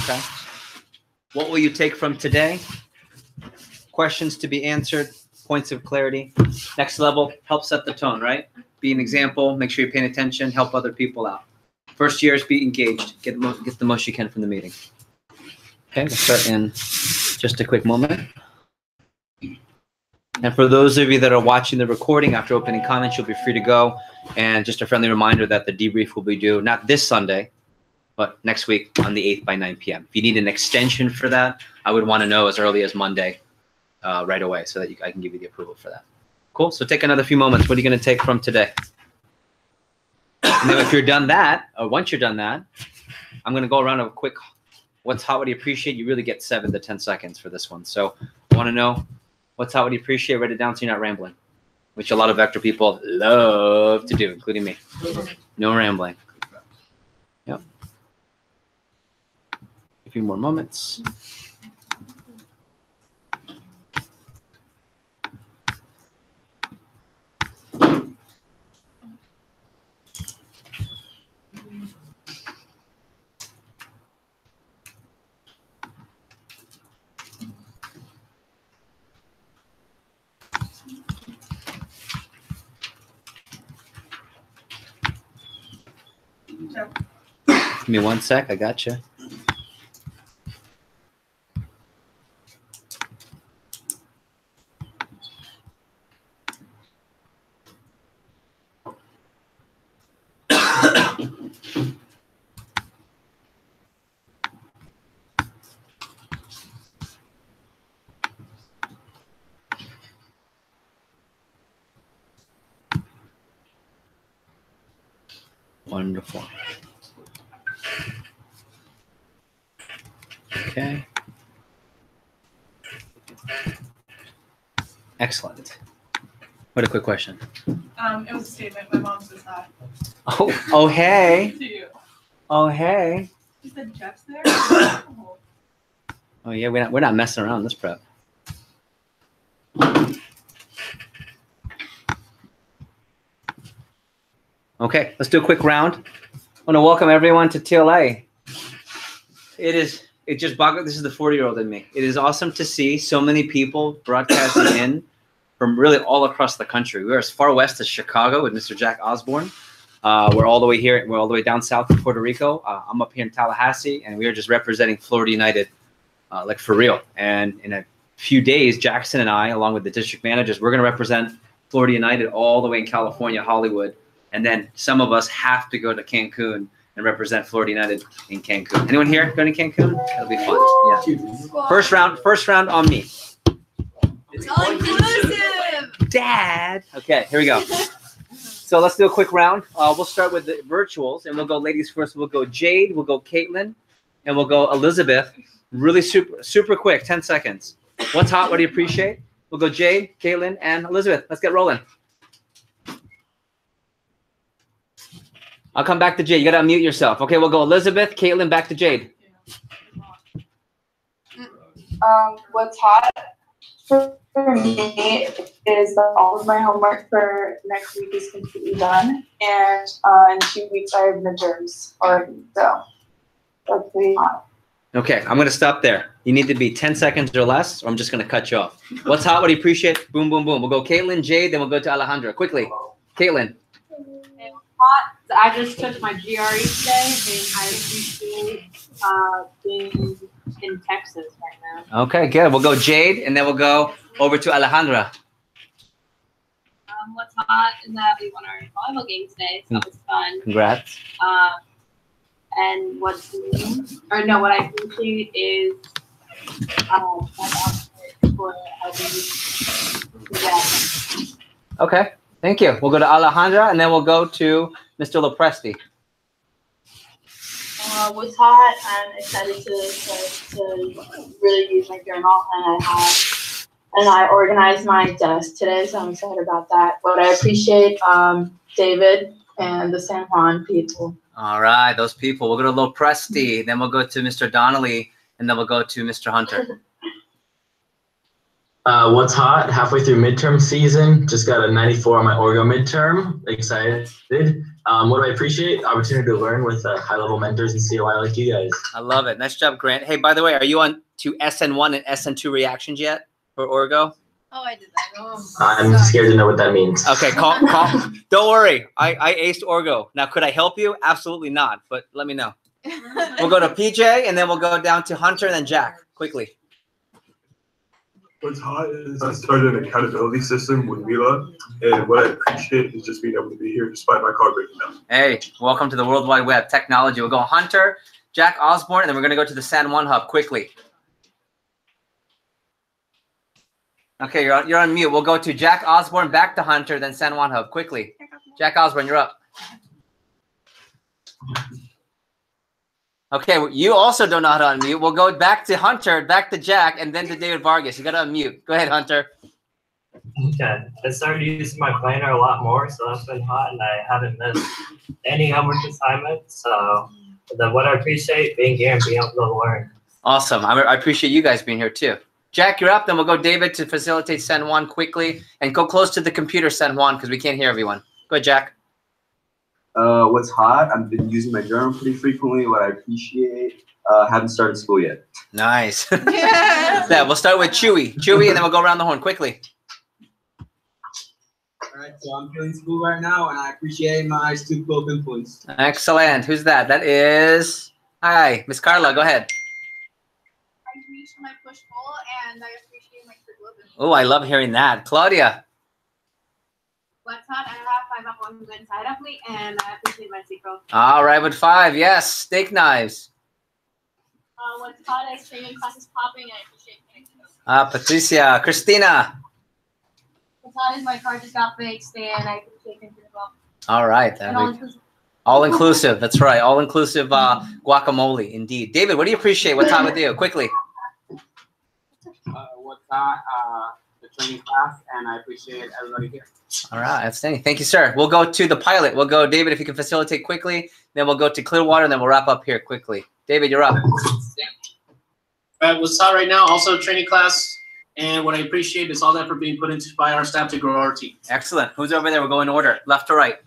Okay. What will you take from today? Questions to be answered, points of clarity. Next level, help set the tone, right? Be an example, make sure you're paying attention, help other people out. First year is be engaged, get the most you can from the meeting. Okay, we'll start in just a quick moment. And for those of you that are watching the recording, after opening comments, you'll be free to go. And just a friendly reminder that the debrief will be due not this Sunday, but next week on the 8th by 9 p.m. If you need an extension for that, I would want to know as early as Monday right away so that I can give you the approval for that. Cool. So take another few moments. What are you going to take from today? And then if you're done that, or once you're done that, I'm going to go around a quick what's hot, what do you appreciate? You really get 7 to 10 seconds for this one. So I want to know what's hot, what do you appreciate? Write it down so you're not rambling, which a lot of vector people love to do, including me. No rambling. Yep. A few more moments. Give me 1 sec. I got you. Wonderful. Okay. Excellent. What a quick question. It was a statement. My mom says hi. Oh, hey. To you. Oh, hey. She said Jeff's there. Oh, yeah. We're not messing around this prep. Okay, let's do a quick round. I want to welcome everyone to TLA. This is the 40-year-old in me. It is awesome to see so many people broadcasting in from really all across the country. We're as far west as Chicago with Mr. Jack Osborne. We're all the way here. We're all the way down south to Puerto Rico. I'm up here in Tallahassee, and we are just representing Florida United, like for real. And in a few days, Jackson and I, along with the district managers, we're going to represent Florida United all the way in California, Hollywood. And then some of us have to go to Cancun and represent Florida United in Cancun. Anyone here going to Cancun? That'll be fun. Yeah. First round on me. It's all inclusive. Dad. Okay, here we go. So let's do a quick round. We'll start with the virtuals, and we'll go ladies first. We'll go Jade, we'll go Caitlin, and we'll go Elizabeth. Really super quick, 10 seconds. What's hot? What do you appreciate? We'll go Jade, Caitlin, and Elizabeth. Let's get rolling. I'll come back to Jade. You got to unmute yourself. Okay, we'll go Elizabeth, Caitlin, back to Jade. What's hot for me is that all of my homework for next week is completely done, and in 2 weeks I have midterms already, so that's pretty hot. Okay, I'm going to stop there. You need to be 10 seconds or less, or I'm just going to cut you off. What's hot? What do you appreciate? Boom, boom, boom. We'll go Caitlin, Jade, then we'll go to Alejandra. Quickly. Caitlin. Hot. I just took my GRE today, and I appreciate being in Texas right now. Okay, good. We'll go Jade, and then we'll go over to Alejandra. What's hot is that we won our volleyball game today, so it was fun. Congrats. And what I appreciate is my outfit for helping. Yeah. Okay. Thank you. We'll go to Alejandra, and then we'll go to Mr. Lopresti. What's hot? I'm excited to really use my journal, and I organized my desk today, so I'm excited about that. But I appreciate David and the San Juan people. All right, those people. We'll go to Lopresti, then we'll go to Mr. Donnelly, and then we'll go to Mr. Hunter. What's hot? Halfway through midterm season. Just got a 94 on my Orgo midterm. Excited. What do I appreciate? Opportunity to learn with high-level mentors in COI like you guys. I love it. Nice job, Grant. Hey, by the way, are you on to SN1 and SN2 reactions yet for Orgo? Oh, I did that. Oh, I'm scared to know what that means. Okay, call. Don't worry. I aced Orgo. Now, could I help you? Absolutely not, but let me know. We'll go to PJ, and then we'll go down to Hunter, and then Jack, quickly. What's hot is I started an accountability system with Mila, and what I appreciate is just being able to be here despite my car breaking down. Hey, welcome to the World Wide Web technology. We'll go Hunter, Jack Osborne, and then we're going to go to the San Juan Hub quickly. Okay, you're on mute. We'll go to Jack Osborne, back to Hunter, then San Juan Hub quickly. Jack Osborne, you're up. Okay, you also don't know how to unmute. We'll go back to Hunter, back to Jack, and then to David Vargas. You got to unmute. Go ahead, Hunter. Okay, I started using my planner a lot more, so that's been hot, and I haven't missed any homework assignments. So, what I appreciate being here and being able to learn. Awesome. I appreciate you guys being here too. Jack, you're up. Then we'll go David to facilitate San Juan quickly, and go close to the computer, San Juan, because we can't hear everyone. Go ahead, Jack. What's hot? I've been using my journal pretty frequently. What I appreciate, haven't started school yet. Nice. Yeah, we'll start with Chewy, and then we'll go around the horn quickly. All right, so I'm feeling school right now, and I appreciate my student club influence. Excellent. Who's that? That is, hi, Miss Carla. Go ahead. I reached my push goal, and I appreciate my student club influence. Oh, I love hearing that. Claudia. What's hot? I have 5 appointments inside of me, and I appreciate my seatbelt. All right, with 5. Yes, steak knives. What's hot is training classes popping, and I appreciate connecting. Patricia. Christina. What's hot is my car just got fixed, and I appreciate connecting as well. All right. All inclusive. That's right. All inclusive guacamole, indeed. David, what do you appreciate? What's hot with you? Quickly. What's hot? The training class, and I appreciate everybody here. All right, outstanding. Thank you, sir. We'll go to the pilot. We'll go, David, if you can facilitate quickly. Then we'll go to Clearwater, and then we'll wrap up here quickly. David, you're up. What's hot right now? Also training class, and what I appreciate is all that for being put into by our staff to grow our team. Excellent. Who's over there? We'll go in order, left to right.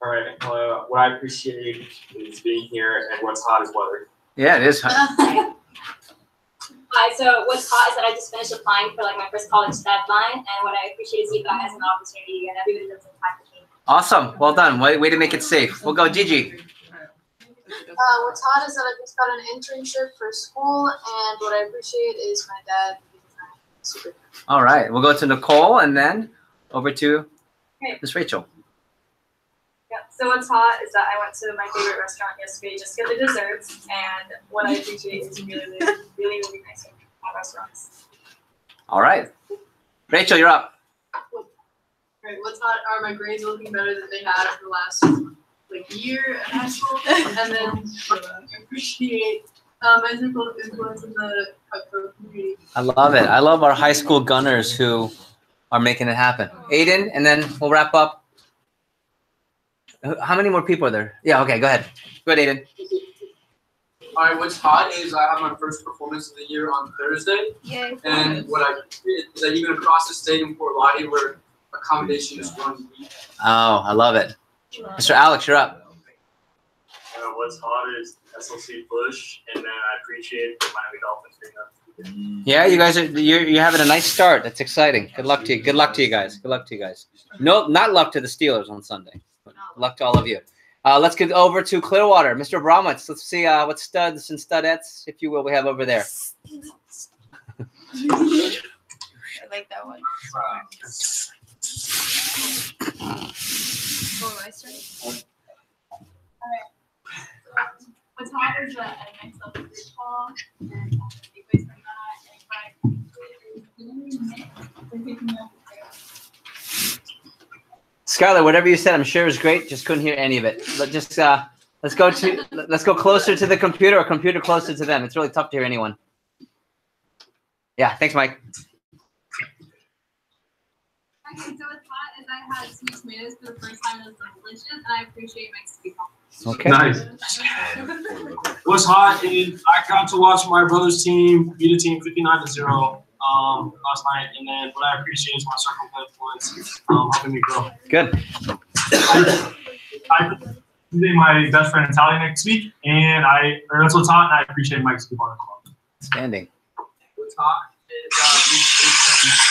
All right. What I appreciate is being here, and what's hot is weather. Yeah, it is. Hi, so what's hot is that I just finished applying for like my first college deadline, and what I appreciate is that as an opportunity, and everybody does it for me. Awesome. Well done. Way to make it safe. We'll go, Gigi. What's hot is that I just got an internship for school, and what I appreciate is my dad. He's super. All right. We'll go to Nicole, and then over to Miss Rachel. Yeah. So what's hot is that I went to my favorite restaurant yesterday just to get the desserts, and what I appreciate is really nice at restaurants. All right. Rachel, you're up. Right, what's hot are my grades looking better than they had for the last year at high school, and then I appreciate my circle of influence in the cutthroat community. I love it. I love our high school gunners who are making it happen. Aiden, and then we'll wrap up. How many more people are there? Yeah, okay, go ahead. Go ahead, Aiden. All right, what's hot is I have my first performance of the year on Thursday. Yay. And what I did is that even across the state in Fort Lauderdale where accommodation is 1 week. Oh, I love it. Mr. Alex, you're up. What's hot is SLC push, and then I appreciate the Miami Dolphins being up. Yeah, you guys you're having a nice start. That's exciting. Good luck to you. Good luck to you guys. Good luck to you guys. No, not luck to the Steelers on Sunday. But good luck to all of you. Let's get over to Clearwater. Mr. Bromwitz, let's see what studs and studettes, if you will, we have over there. I like that one. Oh, I started. What's hot is that I myself a bridge ball, and you guys from that, Skylar, whatever you said, I'm sure is great. Just couldn't hear any of it. Let's go closer to the computer, or computer closer to them. It's really tough to hear anyone. Yeah, thanks, Mike. Okay, so what's hot is I had sweet tomatoes for the first time. It was delicious, and I appreciate my sweet home. Okay. Nice. What's hot is I got to watch my brother's team beat a team 59-0 last night, and then what I appreciate is my circle of influence helping me grow. Good. I appreciate my best friend Natalia next week, and that's what's hot, and I appreciate Mike's keep on the club. Standing. What's hot is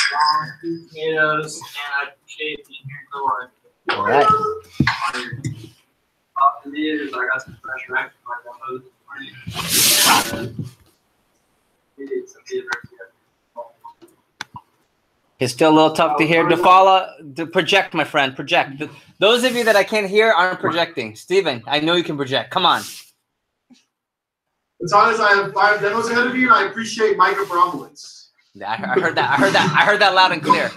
strong tomatoes, and I appreciate being here for the All right. I got some fresh rack for my It's still a little tough to hear. To project, my friend, project. Those of you that I can't hear aren't projecting. Steven, I know you can project. Come on. As long as I have 5 demos ahead of you, and I appreciate Mike Abramowitz. I heard that loud and clear.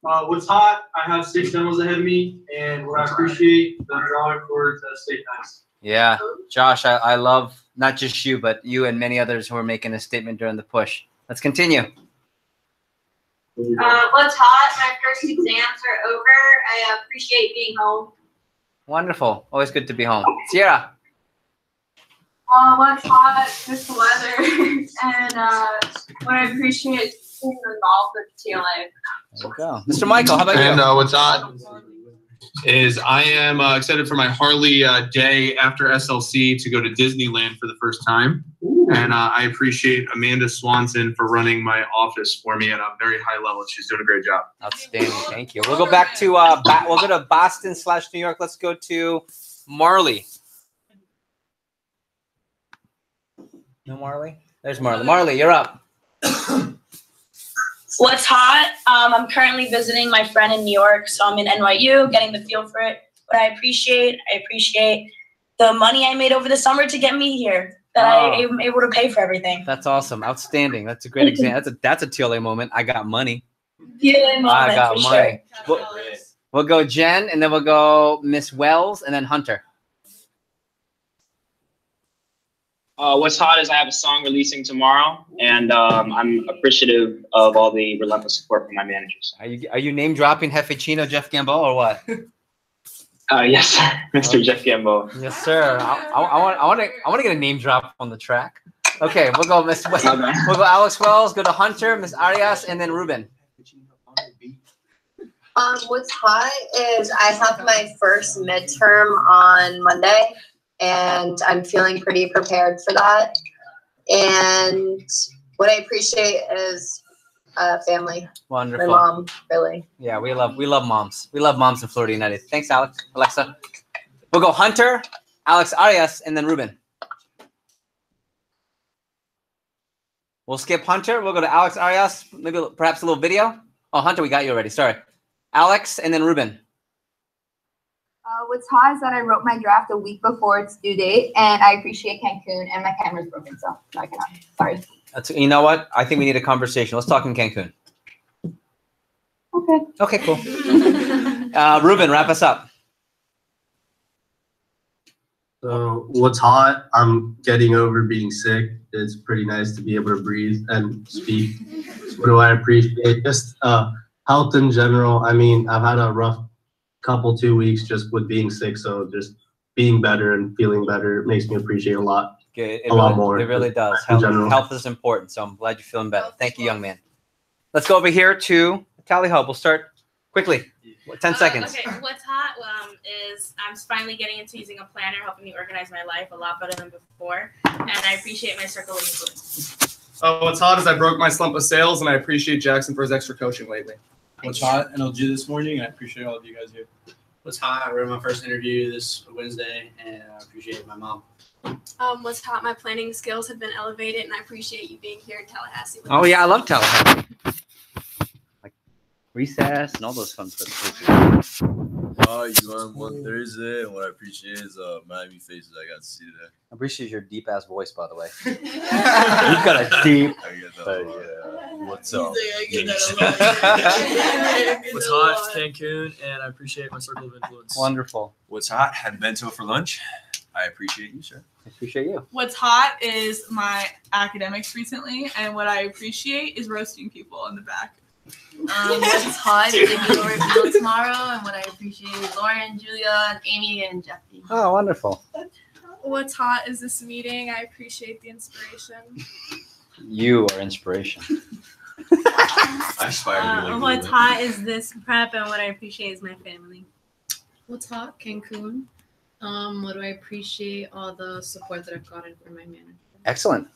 What's hot? I have 6 demos ahead of me, and what I appreciate the drawing for state nice. Yeah, Josh, I love not just you, but you and many others who are making a statement during the push. Let's continue. What's hot? My first exams are over. I appreciate being home. Wonderful. Always good to be home. Sierra. What's hot? Just the weather. And what I appreciate is being involved with TLA. There you go. Mr. Michael, how about you? And what's hot is I am excited for my Harley day after SLC to go to Disneyland for the first time. And I appreciate Amanda Swanson for running my office for me at a very high level. She's doing a great job. Outstanding. Thank you. We'll go back to we'll go to Boston/New York. Let's go to Marley. No Marley? There's Marley. Marley, you're up. What's hot? I'm currently visiting my friend in New York, so I'm in NYU, getting the feel for it. What I appreciate the money I made over the summer to get me here, that I am able to pay for everything. That's awesome. Outstanding. That's a great example. That's a TLA moment. I got money. TLA moment, I got for money. sure. We'll go Jen, and then we'll go Miss Wells, and then Hunter. What's hot is I have a song releasing tomorrow, and I'm appreciative of all the relentless support from my managers. Are you name dropping Hefechino Jeff Gamboa or what? Yes, sir, Mr. Jeff Gamboa. Yes, sir. I want to get a name drop on the track. Okay, we'll go Miss Wells. We'll go Alex Wells. Go to Hunter, Miss Arias, and then Ruben. What's hot is I have my first midterm on Monday, and I'm feeling pretty prepared for that. And what I appreciate is family. Wonderful. My mom, really. Yeah, we love moms. We love moms in Florida United. Thanks, Alexa. We'll go Hunter, Alex Arias, and then Ruben. We'll skip Hunter. We'll go to Alex Arias. Maybe perhaps a little video. Oh, Hunter, we got you already. Sorry. Alex, and then Ruben. What's hot is that I wrote my draft a week before its due date, and I appreciate Cancun, and my camera's broken, so I cannot. Sorry. You know what? I think we need a conversation. Let's talk in Cancun. Okay. Okay, cool. Ruben, wrap us up. So what's hot? I'm getting over being sick. It's pretty nice to be able to breathe and speak. What do I appreciate? Just health in general. I mean, I've had a rough 2 weeks just with being sick, so just being better and feeling better makes me appreciate a lot. Good. A lot more. It really does. In general. Health is important, so I'm glad you're feeling better. Thank you, young man. Let's go over here to Tally Ho. We'll start quickly. 10 seconds. Okay, what's hot is I'm finally getting into using a planner, helping me organize my life a lot better than before, and I appreciate my circle of influence. What's hot is I broke my slump of sales, and I appreciate Jackson for his extra coaching lately. What's hot? NLG this morning, and I appreciate all of you guys here. What's hot? I read my first interview this Wednesday, and I appreciate my mom. What's hot? My planning skills have been elevated, and I appreciate you being here in Tallahassee. With Oh, us. yeah, I love Tallahassee. Like recess and all those fun stuff. You learned one Thursday, and what I appreciate is Miami faces I got to see today. I appreciate your deep ass voice, by the way. You've got a deep. I get that what's up? What's hot? Cancun, and I appreciate my circle of influence. Wonderful. What's hot? Had bento for lunch. I appreciate you, sir. I appreciate you. What's hot is my academics recently, and what I appreciate is roasting people in the back. What's hot is taking over field tomorrow, and what I appreciate is Lauren, Julia, and Amy, and Jeffy. Oh, wonderful. What's hot is this meeting. I appreciate the inspiration. You are inspiration. I aspire to be like What's hot is this prep, and what I appreciate is my family. What's hot? Cancun. What do I appreciate? All the support that I've gotten from my manager. Excellent.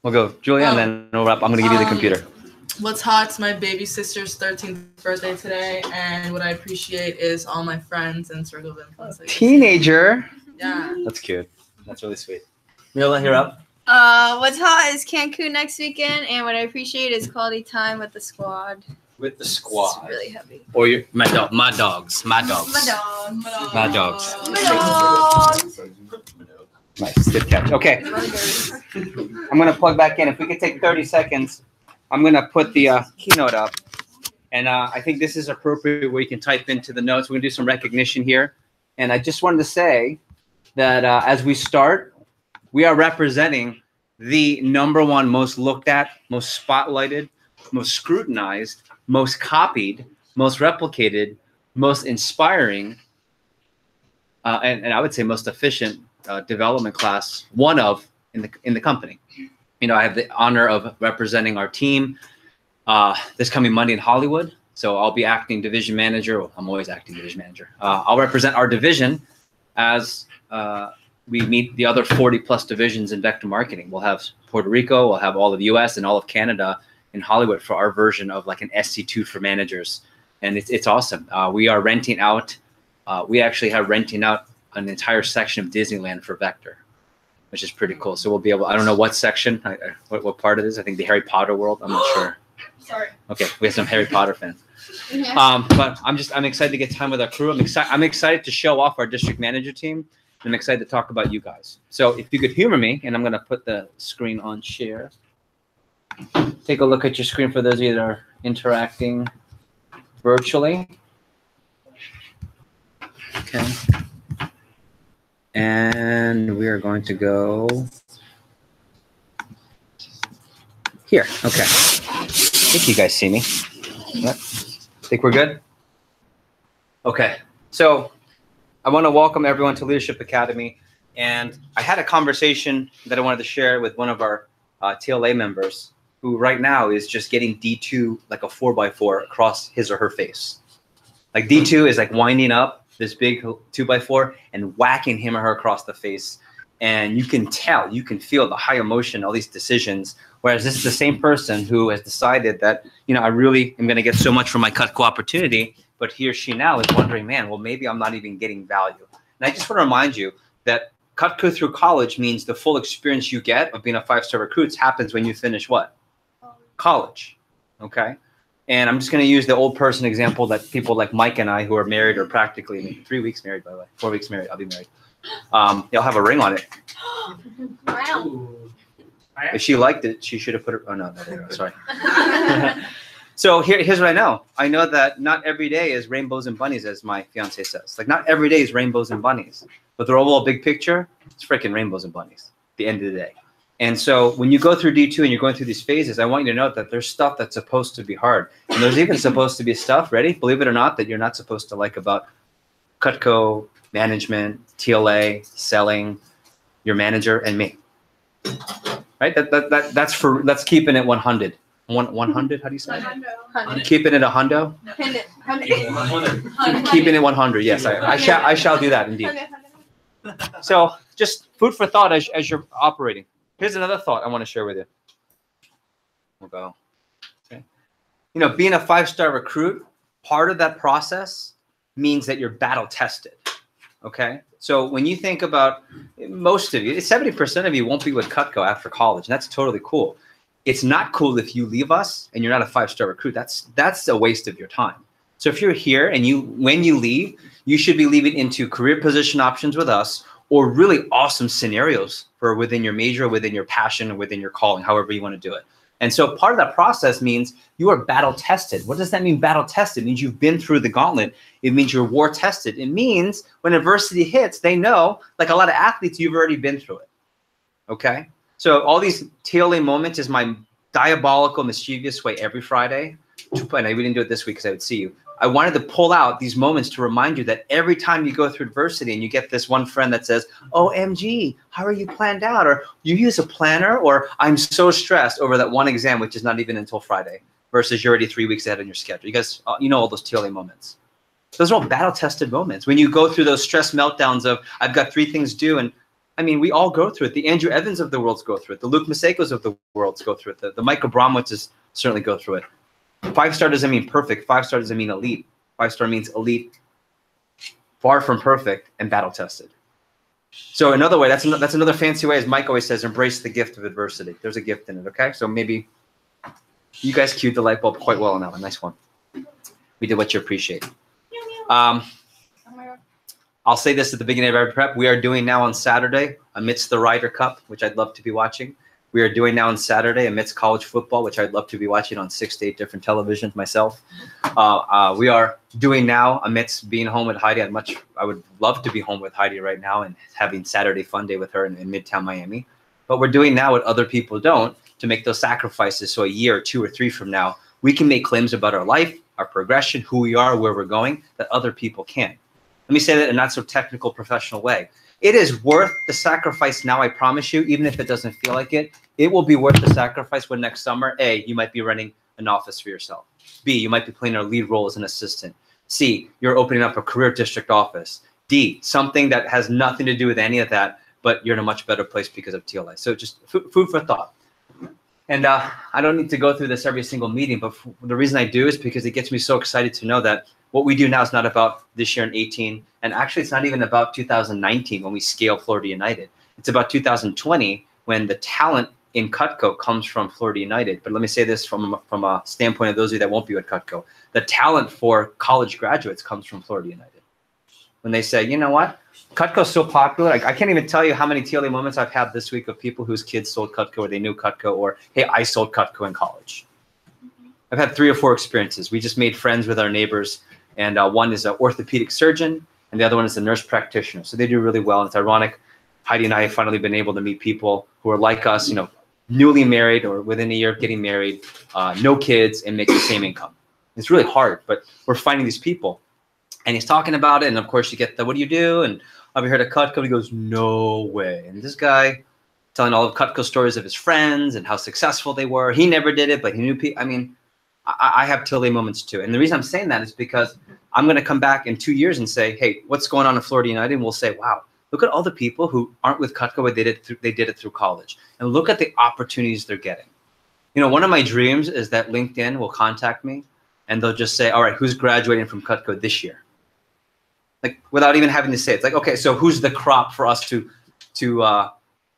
We'll go, Julia, and then we'll wrap. I'm going to give you the computer. What's hot? It's my baby sister's 13th birthday today, and what I appreciate is all my friends and circle of influence. Teenager. Yeah. That's cute. That's really sweet. Mila, you're up. What's hot is Cancun next weekend, and what I appreciate is quality time with the squad. With the squad. It's really heavy. Or your My dogs. My dog. My dogs. Nice, good catch. Okay, I'm gonna plug back in. If we could take 30 seconds, I'm gonna put the keynote up, and I think this is appropriate where you can type into the notes. We're gonna do some recognition here, and I just wanted to say that as we start, we are representing the #1 most looked at, most spotlighted, most scrutinized, most copied, most replicated, most inspiring, and I would say most efficient development class, one of in the company. You know, I have the honor of representing our team this coming Monday in Hollywood. So I'll be acting division manager. Well, I'm always acting division manager. I'll represent our division as we meet the other 40 plus divisions in vector marketing. We'll have Puerto Rico, we'll have all of US and all of Canada in Hollywood for our version of like an SC2 for managers. And it's awesome. We are renting out, we actually have renting out an entire section of Disneyland for vector, which is pretty cool. So we'll be able, I don't know what section, what part it is. I think the Harry Potter world, I'm not sure. Sorry. Okay, we have some Harry Potter fans. But I'm excited to get time with our crew. I'm excited to show off our district manager team. I'm excited to talk about you guys. So if you could humor me, and I'm gonna put the screen on share. Take a look at your screen for those of you that are interacting virtually. Okay. And we are going to go here. Okay. I think you guys see me. Yep. Think we're good? Okay. So I want to welcome everyone to Leadership Academy. And I had a conversation that I wanted to share with one of our TLA members who right now is just getting D2 like a 4x4 across his or her face. Like D2 is like winding up this big 2x4 and whacking him or her across the face. And you can tell, you can feel the high emotion, all these decisions. Whereas this is the same person who has decided that, you know, I really am going to get so much from my Cutco opportunity, but he or she now is wondering, man, well, maybe I'm not even getting value. And I just want to remind you that Cutco through college means the full experience you get of being a 5-star recruit happens when you finish what? College. Okay. And I'm just going to use the old person example that people like Mike and I who are married or practically 3 weeks married, by the way, 4 weeks married. I'll be married. They'll have a ring on it. Wow. If she liked it, she should have put it. Oh, no, there you go. Sorry. So here's what I know. I know that not every day is rainbows and bunnies, as my fiance says. Like, not every day is rainbows and bunnies. But the overall big picture, it's freaking rainbows and bunnies at the end of the day. And so when you go through D2 and you're going through these phases, I want you to note that there's stuff that's supposed to be hard. And there's even supposed to be stuff, ready? Believe it or not, that you're not supposed to like about Cutco, management, TLA, selling, your manager, and me. Right? That's keeping it 100. 100? How do you say it? Keeping it a hundo? Keeping it 100. Yes, I shall do that indeed. So just food for thought as you're operating. Here's another thought I want to share with you. We'll go. Okay. You know, being a 5-star recruit, part of that process means that you're battle tested. Okay. So when you think about most of you, 70% of you won't be with Cutco after college. And that's totally cool. It's not cool if you leave us and you're not a 5-star recruit. That's a waste of your time. So if you're here and when you leave, you should be leaving into career position options with us or really awesome scenarios for within your major, within your passion, or within your calling, however you want to do it. And so part of that process means you are battle tested. What does that mean, battle tested? It means you've been through the gauntlet. It means you're war tested. It means when adversity hits, they know, like a lot of athletes, you've already been through it. Okay? So all these TLA moments is my diabolical, mischievous way every Friday. And we didn't do it this week because I would see you. I wanted to pull out these moments to remind you that every time you go through adversity and you get this one friend that says, OMG, how are you planned out? Or you use a planner, or I'm so stressed over that one exam, which is not even until Friday, versus you're already 3 weeks ahead on your schedule. You guys, you know all those TLA moments. Those are all battle-tested moments. When you go through those stress meltdowns of, I've got 3 things due, and I mean, we all go through it. The Andrew Evans of the world go through it. The Luke Masakos of the world go through it. The Mike Abramowitzes certainly go through it. 5-star doesn't mean perfect. 5-star doesn't mean elite. 5-star means elite, far from perfect, and battle-tested. So another way, that's another fancy way, as Mike always says, embrace the gift of adversity. There's a gift in it, okay? So maybe you guys cued the light bulb quite well on that one. Nice one. We did what you appreciate. I'll say this at the beginning of every prep. We are doing now on Saturday, amidst the Ryder Cup, which I'd love to be watching. We are doing now on Saturday, amidst college football, which I'd love to be watching on 6 to 8 different televisions myself. We are doing now amidst being home with Heidi. I would love to be home with Heidi right now and having Saturday fun day with her in Midtown Miami. But we're doing now what other people don't to make those sacrifices. So a year or 2 or 3 from now, we can make claims about our life, our progression, who we are, where we're going, that other people can't. Let me say that in a not so technical, professional way. It is worth the sacrifice now, I promise you, even if it doesn't feel like it. It will be worth the sacrifice when next summer, A, you might be running an office for yourself. B, you might be playing a lead role as an assistant. C, you're opening up a career district office. D, something that has nothing to do with any of that, but you're in a much better place because of TLA. So just food for thought. And I don't need to go through this every single meeting, but the reason I do is because it gets me so excited to know that what we do now is not about this year in 18, and actually it's not even about 2019 when we scale Florida United. It's about 2020 when the talent in Cutco comes from Florida United. But let me say this from a standpoint of those of you that won't be at Cutco. The talent for college graduates comes from Florida United. When they say, you know what, Cutco's so popular, I can't even tell you how many TLA moments I've had this week of people whose kids sold Cutco or they knew Cutco, or, hey, I sold Cutco in college. I've had 3 or 4 experiences. We just made friends with our neighbors, and one is an orthopedic surgeon, and the other one is a nurse practitioner. So they do really well. And it's ironic, Heidi and I have finally been able to meet people who are like us, you know, newly married or within a year of getting married, no kids, and make the same income. It's really hard, but we're finding these people. And he's talking about it, and of course you get the, what do you do? And have you heard of Cutco? He goes, no way. And this guy telling all of Cutco stories of his friends and how successful they were. He never did it, but he knew people. I mean, I have TLA moments too. And the reason I'm saying that is because I'm going to come back in 2 years and say, hey, what's going on in Florida United? And we'll say, wow, look at all the people who aren't with Cutco, but they did it through college. And look at the opportunities they're getting. You know, one of my dreams is that LinkedIn will contact me and they'll just say, all right, who's graduating from Cutco this year? Like, without even having to say it. It's like, okay, so who's the crop for us to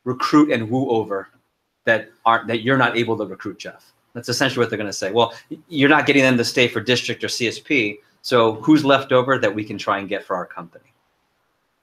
recruit and woo over that you're not able to recruit, Jeff? That's essentially what they're going to say. Well, you're not getting them to stay for district or CSP, so who's left over that we can try and get for our company?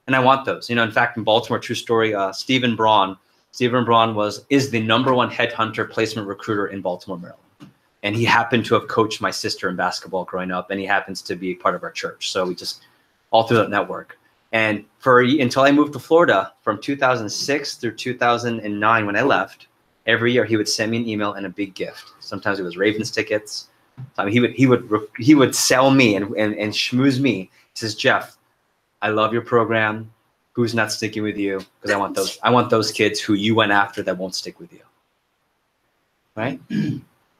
And I want those. You know, in fact, in Baltimore, true story, Stephen Braun is the #1 headhunter placement recruiter in Baltimore, Maryland. And he happened to have coached my sister in basketball growing up, and he happens to be part of our church. So we just all through that network. And until I moved to Florida from 2006 through 2009 when I left, every year he would send me an email and a big gift. Sometimes it was Ravens tickets. I mean, he would sell me and schmooze me. He says, Jeff, I love your program. Who's not sticking with you? Because I want those kids who you went after that won't stick with you. Right?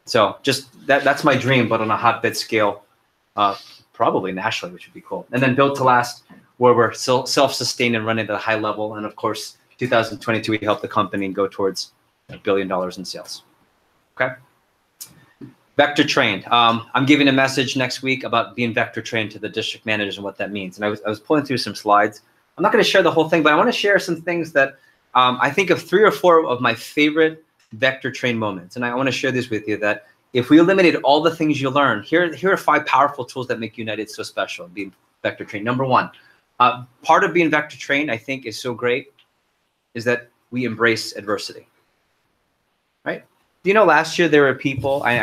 So just that's my dream, but on a hotbed scale, probably nationally, which would be cool. And then built to last, where we're self-sustained and running at a high level. And of course, 2022, we helped the company go towards $1 billion in sales. Okay. Vector trained. I'm giving a message next week about being vector trained to the district managers and what that means. And I was pulling through some slides. I'm not going to share the whole thing, but I want to share some things that I think of 3 or 4 of my favorite vector train moments. And I want to share this with you that if we eliminated all the things you learn, here are 5 powerful tools that make United so special, being vector trained. Number 1, part of being vector trained, I think, is so great, is that we embrace adversity. Right? Do you know last year there were people, I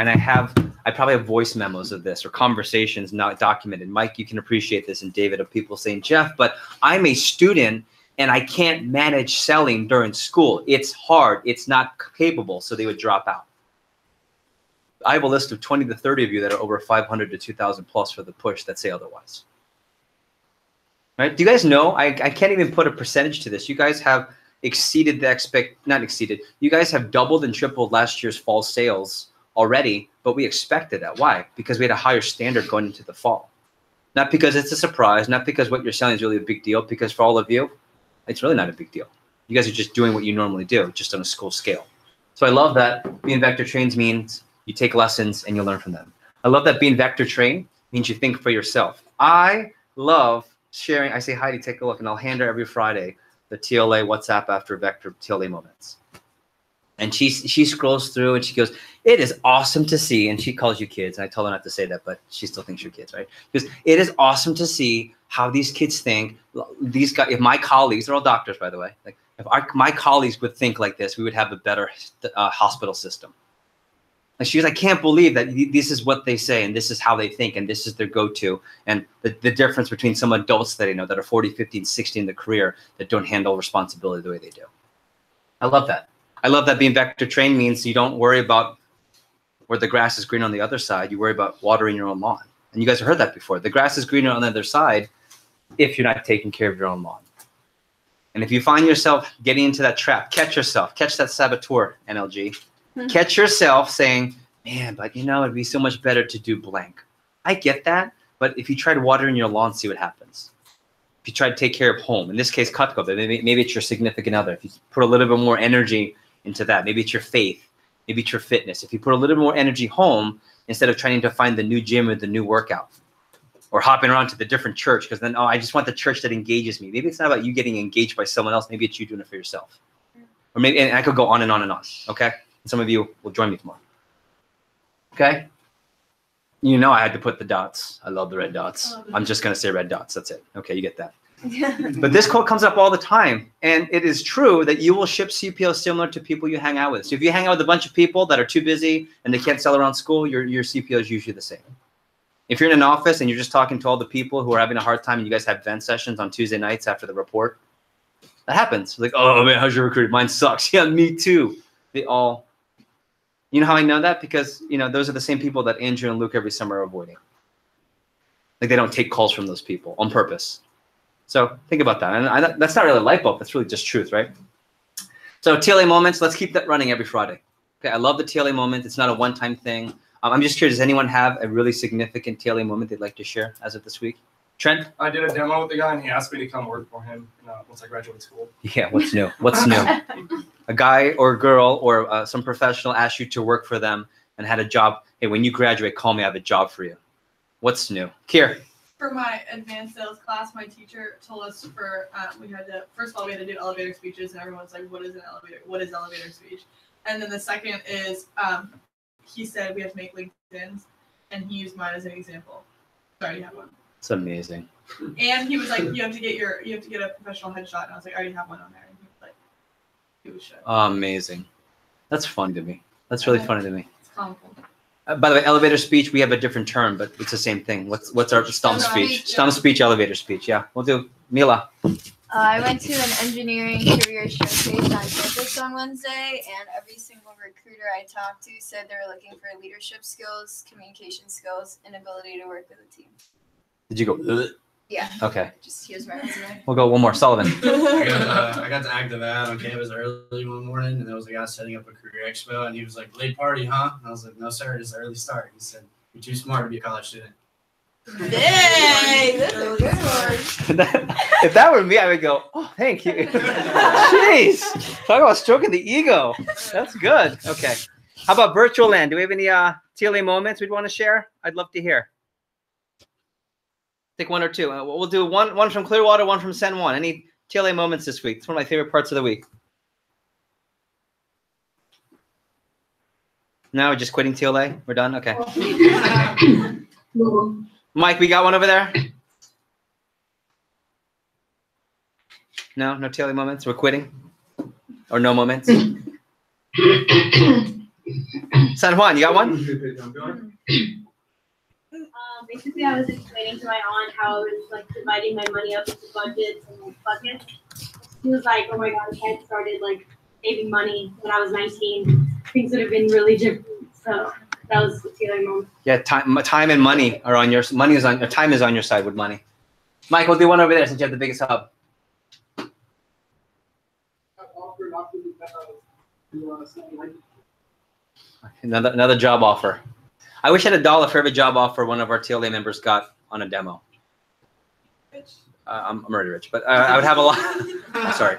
probably have voice memos of this or conversations not documented. Mike, you can appreciate this, and David, of people saying, Jeff, but I'm a student and I can't manage selling during school. It's hard. It's not capable. So they would drop out. I have a list of 20 to 30 of you that are over 500 to 2,000 plus for the push that say otherwise. Right? Do you guys know? I can't even put a percentage to this. You guys have exceeded the not exceeded. You guys have doubled and tripled last year's fall sales already, but we expected that. Why? Because we had a higher standard going into the fall. Not because it's a surprise, not because what you're selling is really a big deal, because for all of you, it's really not a big deal. You guys are just doing what you normally do, just on a school scale. So I love that being vector trains means you take lessons and you learn from them. I love that being vector trained means you think for yourself. I love sharing. I say, Heidi, take a look, and I'll hand her every Friday the TLA WhatsApp after vector TLA moments. And she scrolls through and she goes, it is awesome to see, and she calls you kids. And I told her not to say that, but she still thinks you're kids, right? Because it is awesome to see how these kids think. These guys, if my colleagues, they're all doctors, by the way, like if my colleagues would think like this, we would have a better hospital system. And she goes, I can't believe that this is what they say, and this is how they think, and this is their go-to. And the difference between some adults that I know that are 40, 50, and 60 in the career that don't handle responsibility the way they do. I love that. I love that being vector trained means you don't worry about where the grass is green on the other side. You worry about watering your own lawn. And you guys have heard that before. The grass is greener on the other side if you're not taking care of your own lawn. And if you find yourself getting into that trap, catch yourself, catch that saboteur, NLG. Catch yourself saying, man, but you know, it'd be so much better to do blank. I get that, but if you try to water in your lawn, see what happens. If you try to take care of home, in this case, Cutco, but maybe it's your significant other. If you put a little bit more energy into that, maybe it's your faith, maybe it's your fitness. If you put a little bit more energy home, instead of trying to find the new gym or the new workout, or hopping around to the different church, because then, oh, I just want the church that engages me. Maybe it's not about you getting engaged by someone else. Maybe it's you doing it for yourself. Or maybe, and I could go on and on and on, okay? Some of you will join me tomorrow. Okay? You know I had to put the dots. I love the red dots. I'm just going to say red dots. That's it. Okay, you get that. But this quote comes up all the time. And it is true that you will ship CPO similar to people you hang out with. So if you hang out with a bunch of people that are too busy and they can't sell around school, your CPO is usually the same. If you're in an office and you're just talking to all the people who are having a hard time and you guys have vent sessions on Tuesday nights after the report, that happens. Like, oh man, how's your recruiting? Mine sucks. Yeah, me too. They all... You know how I know that? Because, you know, those are the same people that Andrew and Luke every summer are avoiding. Like, they don't take calls from those people on purpose. So think about that. And that's not really a light bulb. That's really just truth, right? So TLA moments, let's keep that running every Friday. Okay, I love the TLA moment. It's not a one-time thing. I'm just curious, does anyone have a really significant TLA moment they'd like to share as of this week? Trent? I did a demo with the guy, and he asked me to come work for him once I graduate school. Yeah, what's new? What's new? A guy or a girl or some professional asked you to work for them and had a job. Hey, when you graduate, call me. I have a job for you. What's new? Kier? For my advanced sales class, my teacher told us we had to, first of all, we had to do elevator speeches, and everyone's like, what is an elevator? What is elevator speech? And then the second is, he said we have to make LinkedIns, and he used mine as an example. So I already have one. It's amazing. And he was like, you have to get a professional headshot, and I was like, I already have one on there. And he was like, it was shit. Amazing. That's funny to me. That's really funny to me. It's comical. By the way, elevator speech, we have a different term, but it's the same thing. What's our stump speech? Stump speech, elevator speech. Yeah, we'll do. Mila. I went to an engineering career showcase on campus on Wednesday, and every single recruiter I talked to said they were looking for leadership skills, communication skills, and ability to work with a team. Did you go? Ugh? Yeah. Okay. Just here's my resume. We'll go one more. Sullivan. I got to active ad on campus early one morning, and there was a guy setting up a career expo, and he was like, late party, huh? And I was like, no, sir, it's early start. He said, you're too smart to be a college student. Dang, that's a good one. If that were me, I would go, oh, thank you. Jeez. Talk about stroking the ego. That's good. Okay. How about virtual land? Do we have any TLA moments we'd want to share? I'd love to hear. Take one or two. We'll do one from Clearwater, one from San Juan. Any TLA moments this week? It's one of my favorite parts of the week. No, we're just quitting TLA? We're done? Okay. Mike, we got one over there? No TLA moments? We're quitting? Or no moments? San Juan, you got one? Basically, I was explaining to my aunt how I was like dividing my money up into budgets and buckets. She was like, "Oh my God, if I had started like saving money when I was 19, things would have been really different." So That was the TLA moment. Yeah, time and money are on your time is on your side with money. Mike, we'll do one over there since you have the biggest hub. Another job offer. I wish I had $1 for every job offer one of our TLA members got on a demo. I'm already rich, but I would have a lot. Sorry.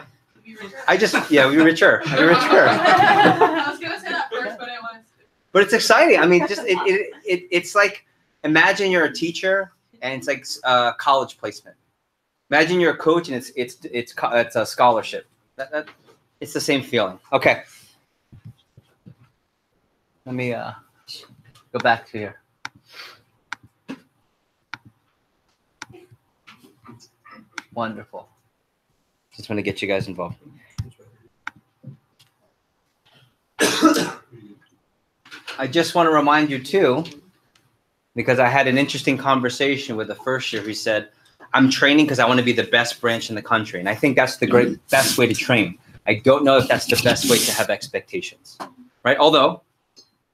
I just, yeah, we're richer. We're richer. I was gonna say that first, but I didn't want to. But it's exciting. I mean, just it's like, imagine you're a teacher and it's like college placement. Imagine you're a coach and it's a scholarship. It's the same feeling. Okay. Let me go back to here. Wonderful. Just want to get you guys involved. I just want to remind you too, because I had an interesting conversation with the first year who said, I'm training because I want to be the best branch in the country. And I think that's the best way to train. I don't know if that's the best way to have expectations, right? Although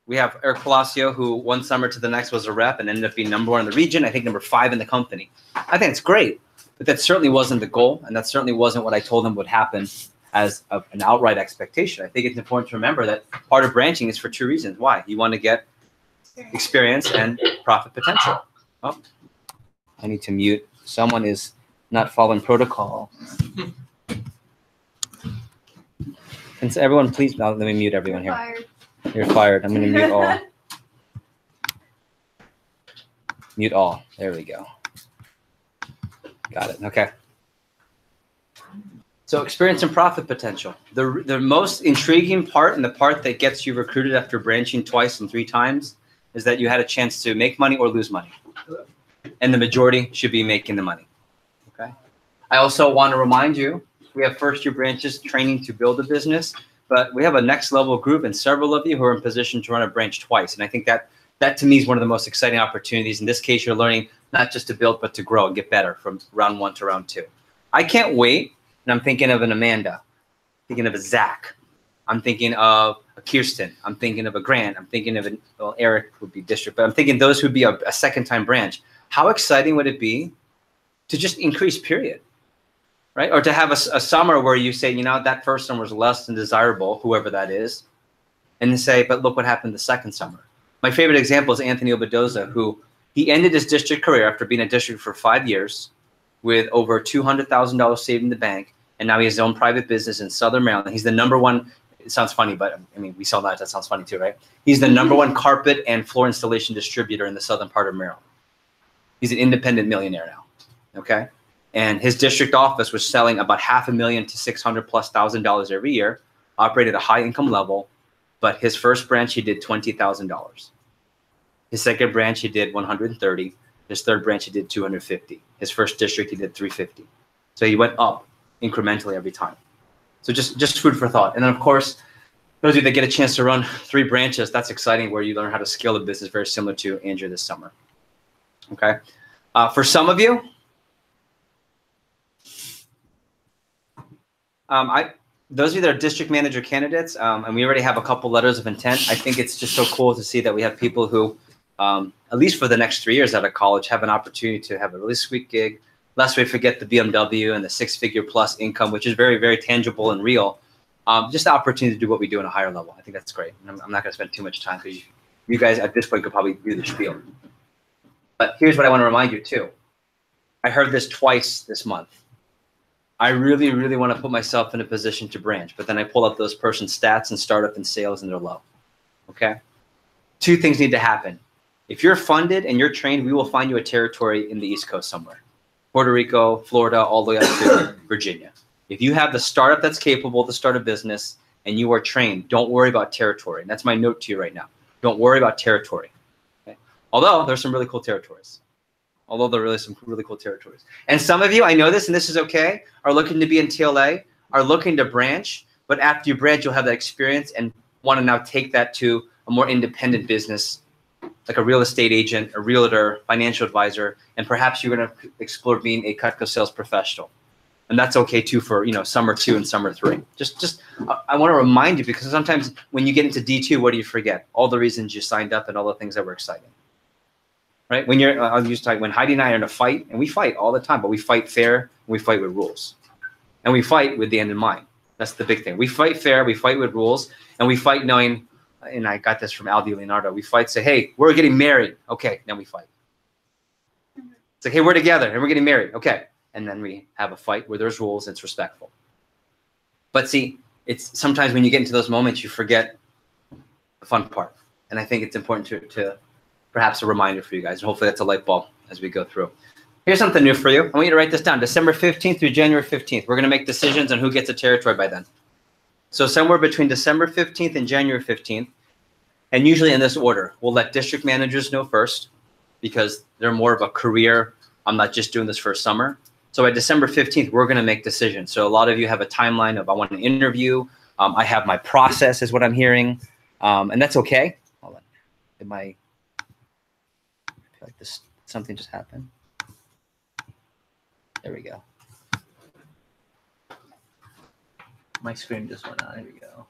we have Eric Palacio, who one summer to the next was a rep and ended up being #1 in the region. I think #5 in the company. I think it's great, but that certainly wasn't the goal. And that certainly wasn't what I told him would happen as an outright expectation. I think it's important to remember that part of branching is for 2 reasons. Why? You want to get experience and profit potential. Oh, I need to mute. Someone is not following protocol. Can everyone please, let me mute everyone here. Fired. You're fired. I'm going to mute all. Mute all. There we go. Got it. Okay. So experience and profit potential. The most intriguing part and the part that gets you recruited after branching twice and 3 times is that you had a chance to make money or lose money. And the majority should be making the money. Okay. I also want to remind you, we have first-year branches training to build a business, but we have a next level group and several of you who are in position to run a branch twice. And I think that to me is one of the most exciting opportunities. In this case, you're learning not just to build, but to grow and get better from round 1 to round 2. I can't wait. And I'm thinking of an Amanda, thinking of a Zach. I'm thinking of a Kirsten. I'm thinking of a Grant. I'm thinking of well, Eric would be district, but I'm thinking those would be a second-time branch. How exciting would it be to just increase, period, right? Or to have a summer where you say, you know, that first summer was less than desirable, whoever that is, and then say, but look what happened the second summer. My favorite example is Anthony Obadoza, who he ended his district career after being a district for 5 years with over $200,000 saved in the bank, and now he has his own private business in Southern Maryland. He's the #1. It sounds funny, but I mean, we sell that. That sounds funny too, right? He's the #1 carpet and floor installation distributor in the southern part of Maryland. He's an independent millionaire now, okay? And his district office was selling about $500,000 to $600,000+ every year, operated at a high income level, but his first branch, he did $20,000. His second branch, he did $130,000. His third branch, he did $250,000. His first district, he did $350,000. So he went up incrementally every time. So just food for thought. And then, of course, those of you that get a chance to run 3 branches, that's exciting, where you learn how to scale a business very similar to Andrew this summer. Okay. For some of you, those of you that are district manager candidates, and we already have a couple letters of intent, I think it's just so cool to see that we have people who, at least for the next 3 years out of college, have an opportunity to have a really sweet gig. Lest we forget the BMW and the 6-figure plus income, which is very, very tangible and real. Just the opportunity to do what we do on a higher level. I think that's great. And I'm not going to spend too much time because you guys at this point could probably do the spiel. But here's what I want to remind you too. I heard this twice this month. I really, really want to put myself in a position to branch, but then I pull up those person's stats and startup and sales and they're low. Okay? 2 things need to happen. If you're funded and you're trained, we will find you a territory in the East Coast somewhere. Puerto Rico, Florida, all the way up to Virginia. If you have the startup that's capable to start a business and you are trained, don't worry about territory. And that's my note to you right now. Don't worry about territory. Okay? Although there's some really cool territories. And some of you, I know this and this is okay, are looking to be in TLA, are looking to branch, but after you branch, you'll have that experience and want to now take that to a more independent business, like a real estate agent, a realtor, financial advisor, and perhaps you're going to explore being a Cutco sales professional. And that's okay too for, summer 2 and summer 3. I want to remind you, because sometimes when you get into D2, what do you forget? All the reasons you signed up and all the things that were exciting. Right? When when Heidi and I are in a fight, and we fight all the time, but we fight fair, and we fight with rules. And we fight with the end in mind. That's the big thing. We fight fair, we fight with rules, and we fight knowing, and I got this from Aldi Leonardo, we fight, say, hey, we're getting married. Okay, then we fight. It's like, hey, we're together and we're getting married. Okay. And then we have a fight where there's rules, it's respectful. But see, it's sometimes when you get into those moments, you forget the fun part. And I think it's important to perhaps a reminder for you guys. And hopefully that's a light bulb as we go through. Here's something new for you. I want you to write this down. December 15th through January 15th. We're going to make decisions on who gets a territory by then. So somewhere between December 15th and January 15th, and usually in this order, we'll let district managers know first because they're more of a career. I'm not just doing this for a summer. So by December 15th, we're going to make decisions. So a lot of you have a timeline of I want to interview. I have my process is what I'm hearing. And that's okay. Hold on. I feel like something just happened. There we go. My screen just went on. There we go.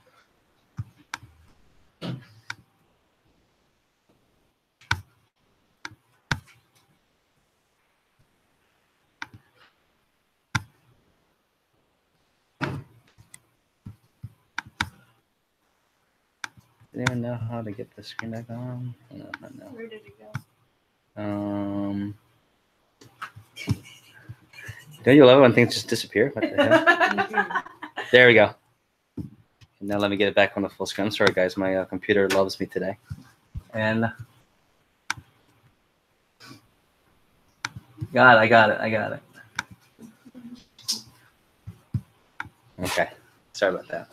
Anyone know how to get the screen back on? No. Where did it go? Don't you love it when things just disappear? What the hell? There we go. And now let me get it back on the full screen. I'm sorry, guys. My computer loves me today. And I got it. Okay. Sorry about that.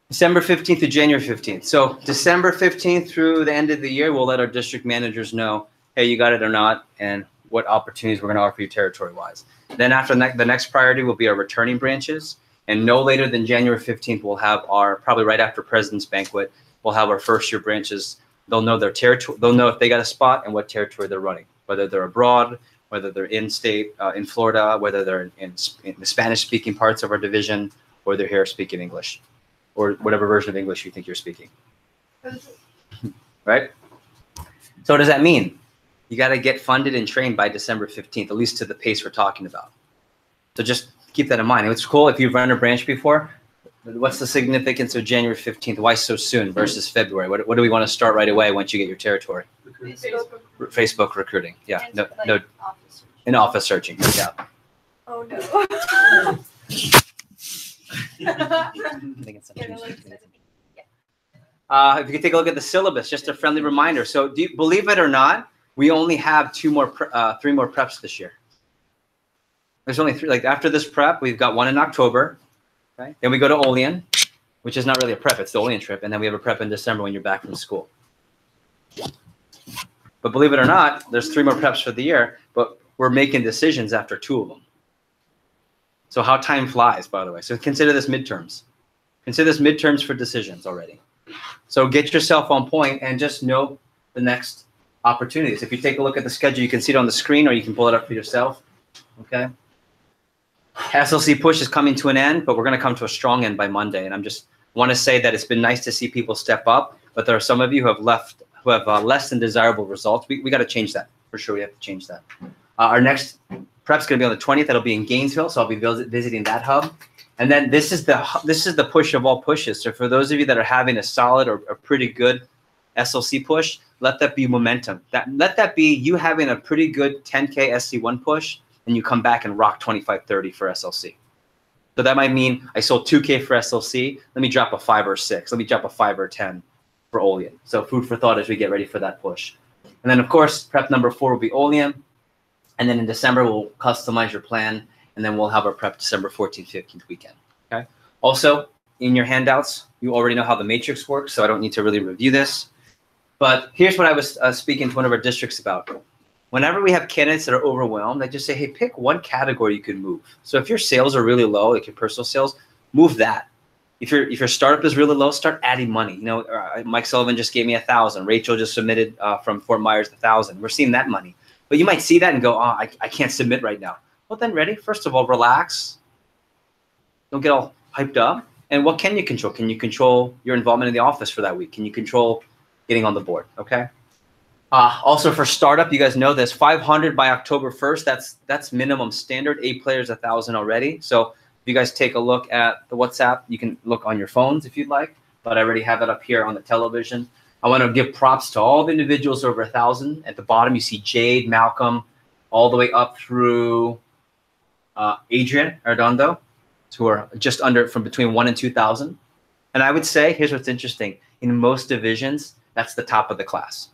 December 15th to January 15th. So December 15th through the end of the year, we'll let our district managers know, hey, you got it or not, and what opportunities we're going to offer you territory-wise. Then after the next priority will be our returning branches. And no later than January 15th, we'll have probably right after President's Banquet, we'll have our first-year branches. They'll know their territory. They'll know if they got a spot and what territory they're running, whether they're abroad, whether they're in-state, in Florida, whether they're in the Spanish-speaking parts of our division, or they're here speaking English, or whatever version of English you think you're speaking. Right? So what does that mean? You got to get funded and trained by December 15th, at least to the pace we're talking about. So just keep that in mind. It's cool if you've run a branch before. What's the significance of January 15th? Why so soon versus February? What do we want to start right away once you get your territory? Facebook recruiting. Yeah. No. In office searching. Yeah. Oh no. If you could take a look at the syllabus, just a friendly reminder. So believe it or not, we only have 3 more preps this year. There's only 3. Like after this prep, we've got one in October. Okay. Then we go to Olean, which is not really a prep. It's the Olean trip. And then we have a prep in December when you're back from school. But believe it or not, there's 3 more preps for the year, but we're making decisions after 2 of them. So how time flies, by the way. So consider this midterms. Consider this midterms for decisions already. So get yourself on point and just know the next opportunities. If you take a look at the schedule, you can see it on the screen or you can pull it up for yourself. Okay. SLC push is coming to an end, but we're going to come to a strong end by Monday. And I'm just want to say that it's been nice to see people step up, but there are some of you who have less than desirable results. We got to change that for sure. We have to change that. Our next prep's going to be on the 20th. That'll be in Gainesville, so I'll be visiting that hub. And then this is the push of all pushes. So for those of you that are having a solid or a pretty good SLC push, let that be momentum. Let that be you having a pretty good 10K SC1 push, and you come back and rock 25-30 for SLC. So that might mean I sold 2K for SLC. Let me drop a 5 or 6. Let me drop a 5 or 10 for Olean. So food for thought as we get ready for that push. And then, of course, prep number 4 will be Olean. And then in December, we'll customize your plan. And then we'll have our prep December 14th, 15th weekend. Okay. Also, in your handouts, you already know how the matrix works, so I don't need to really review this. But here's what I was speaking to one of our districts about. Whenever we have candidates that are overwhelmed, I just say, hey, pick one category you can move. So if your sales are really low, like your personal sales, move that. If your startup is really low, start adding money. You know, Mike Sullivan just gave me 1,000. Rachel just submitted from Fort Myers 1,000. We're seeing that money. But you might see that and go, oh, I can't submit right now. Well, then ready. First of all, relax. Don't get all hyped up. And what can you control? Can you control your involvement in the office for that week? Can you control getting on the board? Okay. Also for startup, you guys know this, 500 by October 1st. That's minimum standard. 8 players, 1,000 already. So if you guys take a look at the WhatsApp, you can look on your phones if you'd like, but I already have it up here on the television. I want to give props to all the individuals over 1,000. At the bottom, you see Jade, Malcolm, all the way up through Adrian Ardondo, who are just under from between 1 and 2,000. And I would say, here's what's interesting. In most divisions, that's the top of the class.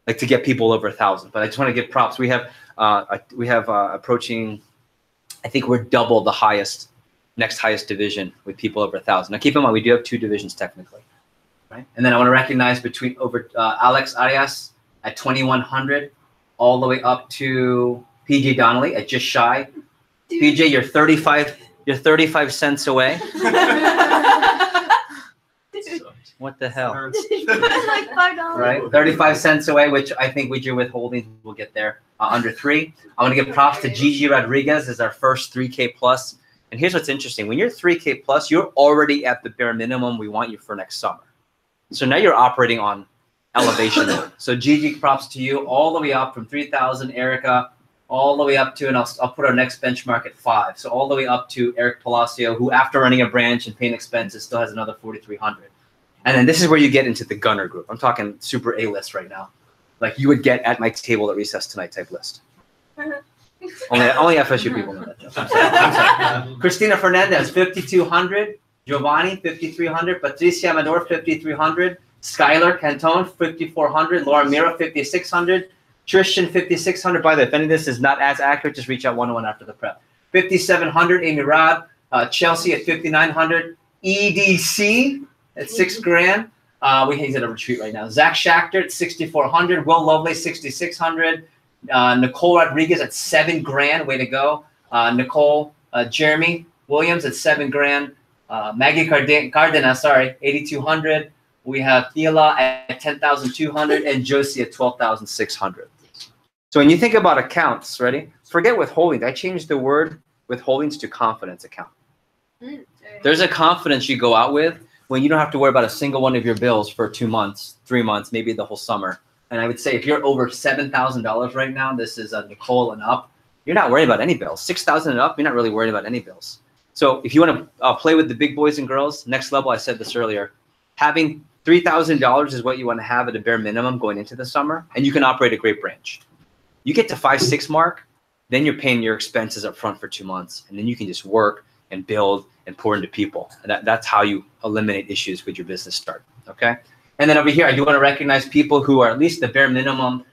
Like to get people over 1,000. But I just want to give props. We have approaching, I think we're double the next highest division with people over 1,000. Now keep in mind, we do have 2 divisions technically, right? And then I want to recognize between Alex Arias at 2,100, all the way up to PJ Donnelly at just shy. PJ, you're 35 cents away. What the hell? Like $5. Right, 35 cents away, which I think with your withholdings we'll get there under 3. I want to give props to Gigi Rodriguez as our first 3K plus. And here's what's interesting: when you're 3K plus, you're already at the bare minimum we want you for next summer. So now you're operating on elevation mode. So Gigi, props to you, all the way up from 3,000. Erica, all the way up to, and I'll put our next benchmark at 5. So all the way up to Eric Palacio, who after running a branch and paying expenses still has another 4,300. And then this is where you get into the gunner group. I'm talking super A-list right now. Like you would get at my table at recess tonight type list. Only FSU people know that. I'm sorry. Christina Fernandez, 5,200. Giovanni, 5,300. Patricia Amador, 5,300. Skylar Cantone, 5,400. Laura Mira, 5,600. Tristan, 5,600. By the way, if any of this is not as accurate, just reach out one-on-one after the prep. 5,700. Amy Rod. Chelsea at 5,900. EDC at $6,000. He's at a retreat right now. Zach Schachter at 6,400. Will Lovely, 6,600. Nicole Rodriguez at $7,000. Way to go. Jeremy Williams at $7,000. Maggie Cardenas, 8,200. We have Thila at 10,200 and Josie at 12,600. So when you think about accounts, ready? Forget withholdings. I changed the word withholdings to confidence account. There's a confidence you go out with when you don't have to worry about a single one of your bills for 2 months, 3 months, maybe the whole summer. And I would say if you're over $7,000 right now, this is Nicole and up, you're not worried about any bills. 6,000 and up, you're not really worried about any bills. So if you want to play with the big boys and girls, next level, I said this earlier, having $3,000 is what you want to have at a bare minimum going into the summer, and you can operate a great branch. You get to 5-6 mark, then you're paying your expenses up front for 2 months, and then you can just work and build and pour into people. And that's how you eliminate issues with your business start, okay? And then over here, I do want to recognize people who are at least the bare minimum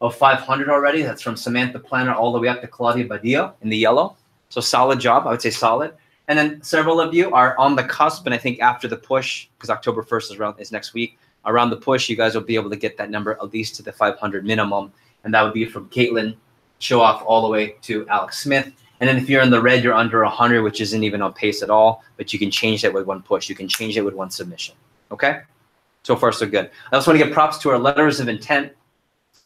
of 500 already. That's from Samantha Planner all the way up to Claudia Badillo in the yellow. So solid job, I would say solid. And then several of you are on the cusp, and I think after the push, because October 1st is next week, around the push, you guys will be able to get that number at least to the 500 minimum. And that would be from Caitlin Showoff all the way to Alex Smith. And then if you're in the red, you're under 100, which isn't even on pace at all, but you can change that with one push. You can change it with one submission, okay? So far, so good. I also want to give props to our letters of intent.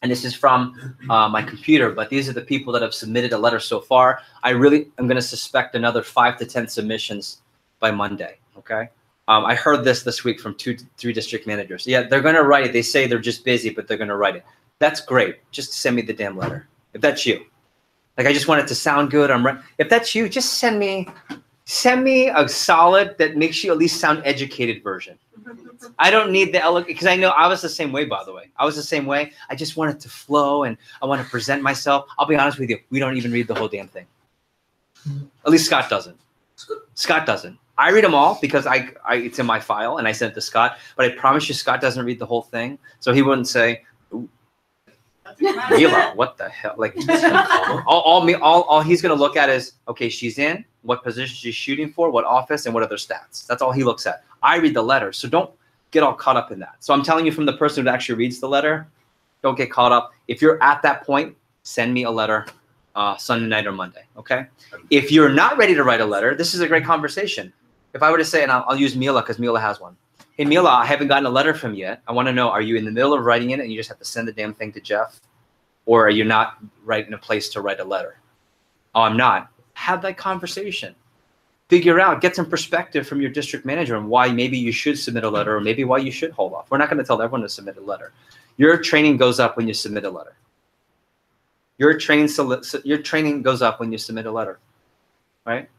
And this is from my computer, but these are the people that have submitted a letter so far. I really am going to suspect another 5 to 10 submissions by Monday, okay? I heard this week from 2 to 3 district managers. Yeah, they're going to write it. They say they're just busy, but they're going to write it. That's great. Just send me the damn letter. If that's you. Like, I just want it to sound good. If that's you, just send me a solid that makes you at least sound educated version. I don't need the eloquent, because I know I was the same way, by the way. I was the same way. I just want it to flow, and I want to present myself. I'll be honest with you. We don't even read the whole damn thing. At least Scott doesn't. Scott doesn't. I read them all because it's in my file, and I sent it to Scott. But I promise you, Scott doesn't read the whole thing. So he wouldn't say, ooh, Mila, what the hell? Like, all he's going to look at is, okay, she's in, what position she's shooting for, what office, and what other stats. That's all he looks at. I read the letter, so don't get all caught up in that. So I'm telling you from the person who actually reads the letter, don't get caught up. If you're at that point, send me a letter Sunday night or Monday, okay? If you're not ready to write a letter, this is a great conversation. If I were to say, and I'll use Mila because Mila has one. Hey, Mila, I haven't gotten a letter from you yet. I want to know, are you in the middle of writing it and you just have to send the damn thing to Jeff? Or are you not right in a place to write a letter? Oh, I'm not. Have that conversation. Figure out, get some perspective from your district manager on why maybe you should submit a letter or maybe why you should hold off. We're not going to tell everyone to submit a letter. Your training goes up when you submit a letter. Your training goes up when you submit a letter, right?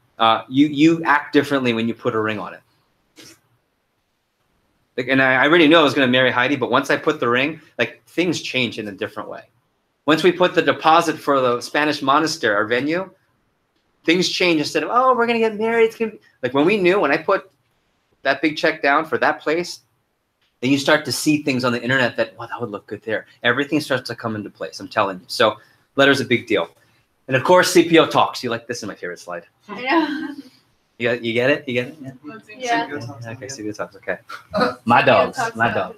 You act differently when you put a ring on it. Like, and I already knew I was going to marry Heidi, but once I put the ring, like things change in a different way. Once we put the deposit for the Spanish monastery, our venue, things change. Instead of, oh, we're going to get married. It's gonna be like when we knew, when I put that big check down for that place, then you start to see things on the internet that, wow, that would look good there. Everything starts to come into place. I'm telling you. So letter's a big deal. And of course, CPO talks. You like this is my favorite slide. I know. You get it? You get it? Yeah. Okay, CPO talks. Okay. My dogs. My dogs.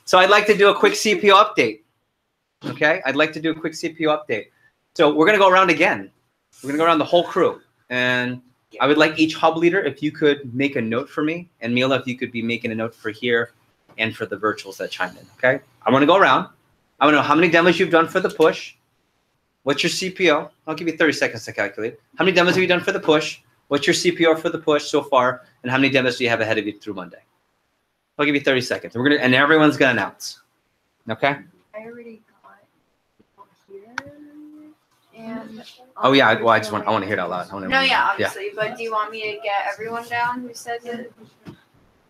So I'd like to do a quick CPO update. Okay? I'd like to do a quick CPO update. So we're going to go around again. We're going to go around the whole crew. And I would like each hub leader, if you could make a note for me. And Mila, if you could be making a note for here and for the virtuals that chime in. Okay? I want to go around. I want to know how many demos you've done for the push. What's your CPO? I'll give you 30 seconds to calculate. How many demos have you done for the push? What's your CPO for the push so far? And how many demos do you have ahead of you through Monday? I'll give you 30 seconds. And everyone's going to announce. Okay? I already got here. And Oh, yeah. I want to hear it out loud. no, yeah, obviously. But do you want me to get everyone down who says it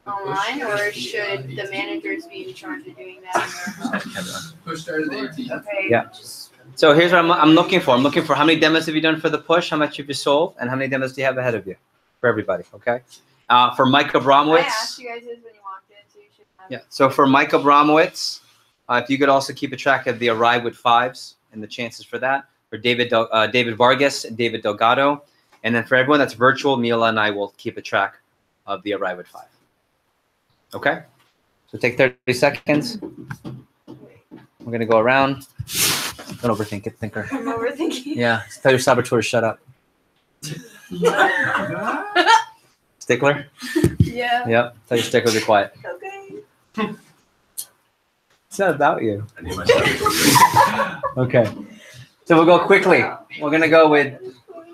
online, or should the managers be in charge of doing that? Push started the 18th. Okay. Yeah. So here's what I'm looking for. I'm looking for how many demos have you done for the push, how much have you sold, and how many demos do you have ahead of you for everybody, okay? For Mike Abramowitz. I asked you guys this when you walked in, so you should have. Yeah. So for Mike Abramowitz, if you could also keep a track of the arrive with fives and the chances for that. For David Vargas and David Delgado. And then for everyone that's virtual, Mila and I will keep a track of the arrive with five. Okay? So take 30 seconds. We're going to go around. Don't overthink it, thinker. I'm overthinking. Yeah. Tell your saboteur to shut up. Stickler? Yeah. Yep. Tell your stickler to be quiet. Okay. It's not about you. Okay. So we'll go quickly. We're going to go with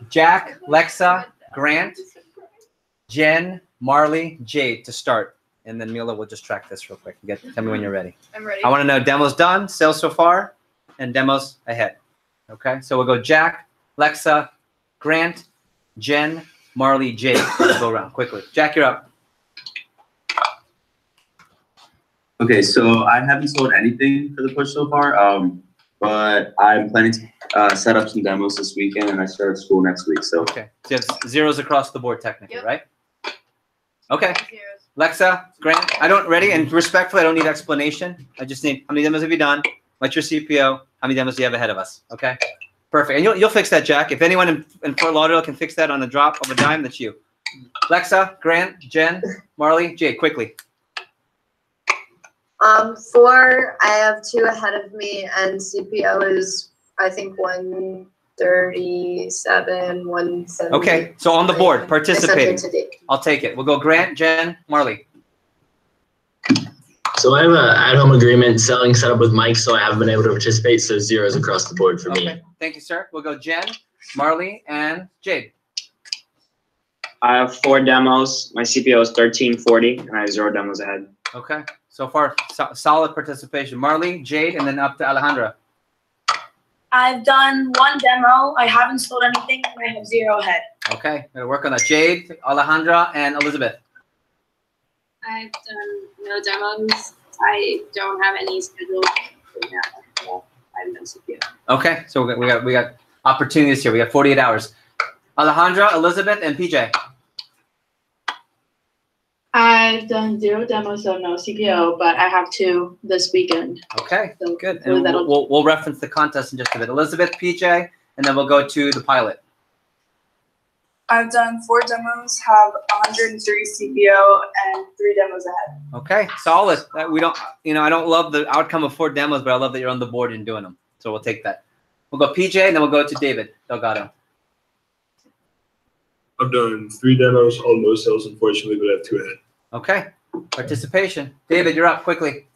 Jack, Lexa, Grant, Jen, Marley, Jade to start. And then Mila will just track this real quick. Tell me when you're ready. I'm ready. I want to know demos done, sales so far, and demos ahead. Okay? So we'll go Jack, Lexa, Grant, Jen, Marley, Jade. Let's go around quickly. Jack, you're up. Okay, so I haven't sold anything for the push so far, but I'm planning to set up some demos this weekend, and I start school next week. So okay, so you have zeros across the board technically, right? Okay, Lexa, Grant, I don't ready and respectfully, I don't need explanation. I just need how many demos have you done? What's your CPO? How many demos do you have ahead of us? Okay, perfect. And you'll fix that, Jack. If anyone in Fort Lauderdale can fix that on a drop of a dime, that's you. Lexa, Grant, Jen, Marley, Jay, quickly. 4, I have 2 ahead of me, and CPO is, I think, 137, 170. Okay, so on the board, participating. I'll take it. We'll go Grant, Jen, Marley. So I have an at-home agreement selling set up with Mike, so I haven't been able to participate, so zeros across the board for me. Thank you, sir. We'll go Jen, Marley, and Jade. I have 4 demos. My CPO is 1340, and I have 0 demos ahead. Okay. So far, solid participation. Marley, Jade, and then up to Alejandra. I've done 1 demo. I haven't sold anything, and I have 0 ahead. Okay, gotta work on that. Jade, Alejandra, and Elizabeth. I've done no demos. I don't have any scheduled right now. I haven't done CPO. Okay, so we got opportunities here. We got 48 hours. Alejandra, Elizabeth, and PJ. I've done 0 demos, so no CPO, but I have 2 this weekend. Okay, so, good. So and we'll reference the contest in just a bit. Elizabeth, PJ, and then we'll go to the pilot. I've done 4 demos, have 103 CPO, and 3 demos ahead. Okay, solid. We don't, I don't love the outcome of 4 demos, but I love that you're on the board and doing them. So we'll take that. We'll go PJ, and then we'll go to David Delgado. I've done 3 demos, all no sales, unfortunately, but I have 2 ahead. Okay, participation. David, you're up quickly.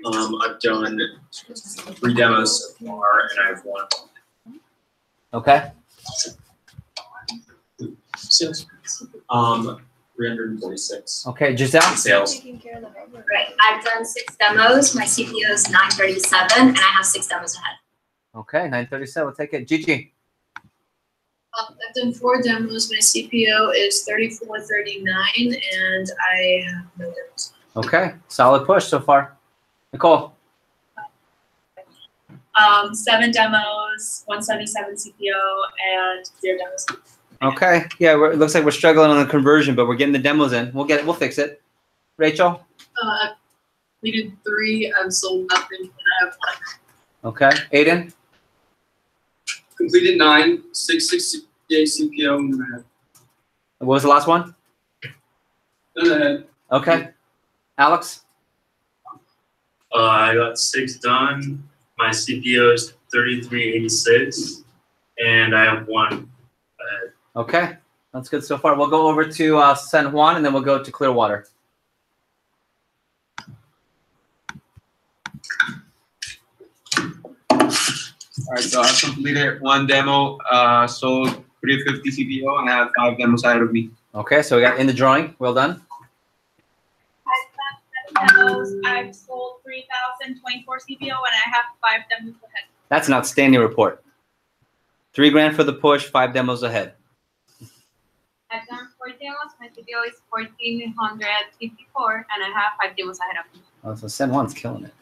I've done 3 demos so far, and I have 1. Okay. Sales. 346. Okay, Giselle. Sales. Right. I've done 6 demos. My CPO is 937, and I have 6 demos ahead. Okay, 937. We'll take it. Gigi. I've done 4 demos. My CPO is 3439, and I have no demos. Okay, solid push so far. Nicole. 7 demos, 177 CPO, and 0 demos. Okay, yeah, it looks like we're struggling on the conversion, but we're getting the demos in. We'll get it. We'll fix it. Rachel. We did 3. I've sold nothing, and I have 1. Okay, Aiden. Completed 9, 668 CPO, and ahead. What was the last one? Ahead. Okay, Alex. I got 6 done. My CPO is 3386, and I have 1. Okay, that's good so far. We'll go over to San Juan, and then we'll go to Clearwater. All right, so I've completed 1 demo, sold 350 CPO, and I have 5 demos ahead of me. Okay, so we got in the drawing. Well done. I've done 7 demos. I've sold 3,024 CPO, and I have 5 demos ahead. That's an outstanding report. $3 grand for the push, 5 demos ahead. I've done 4 demos. My CPO is 1,454, and I have 5 demos ahead of me. Oh, so San Juan's killing it.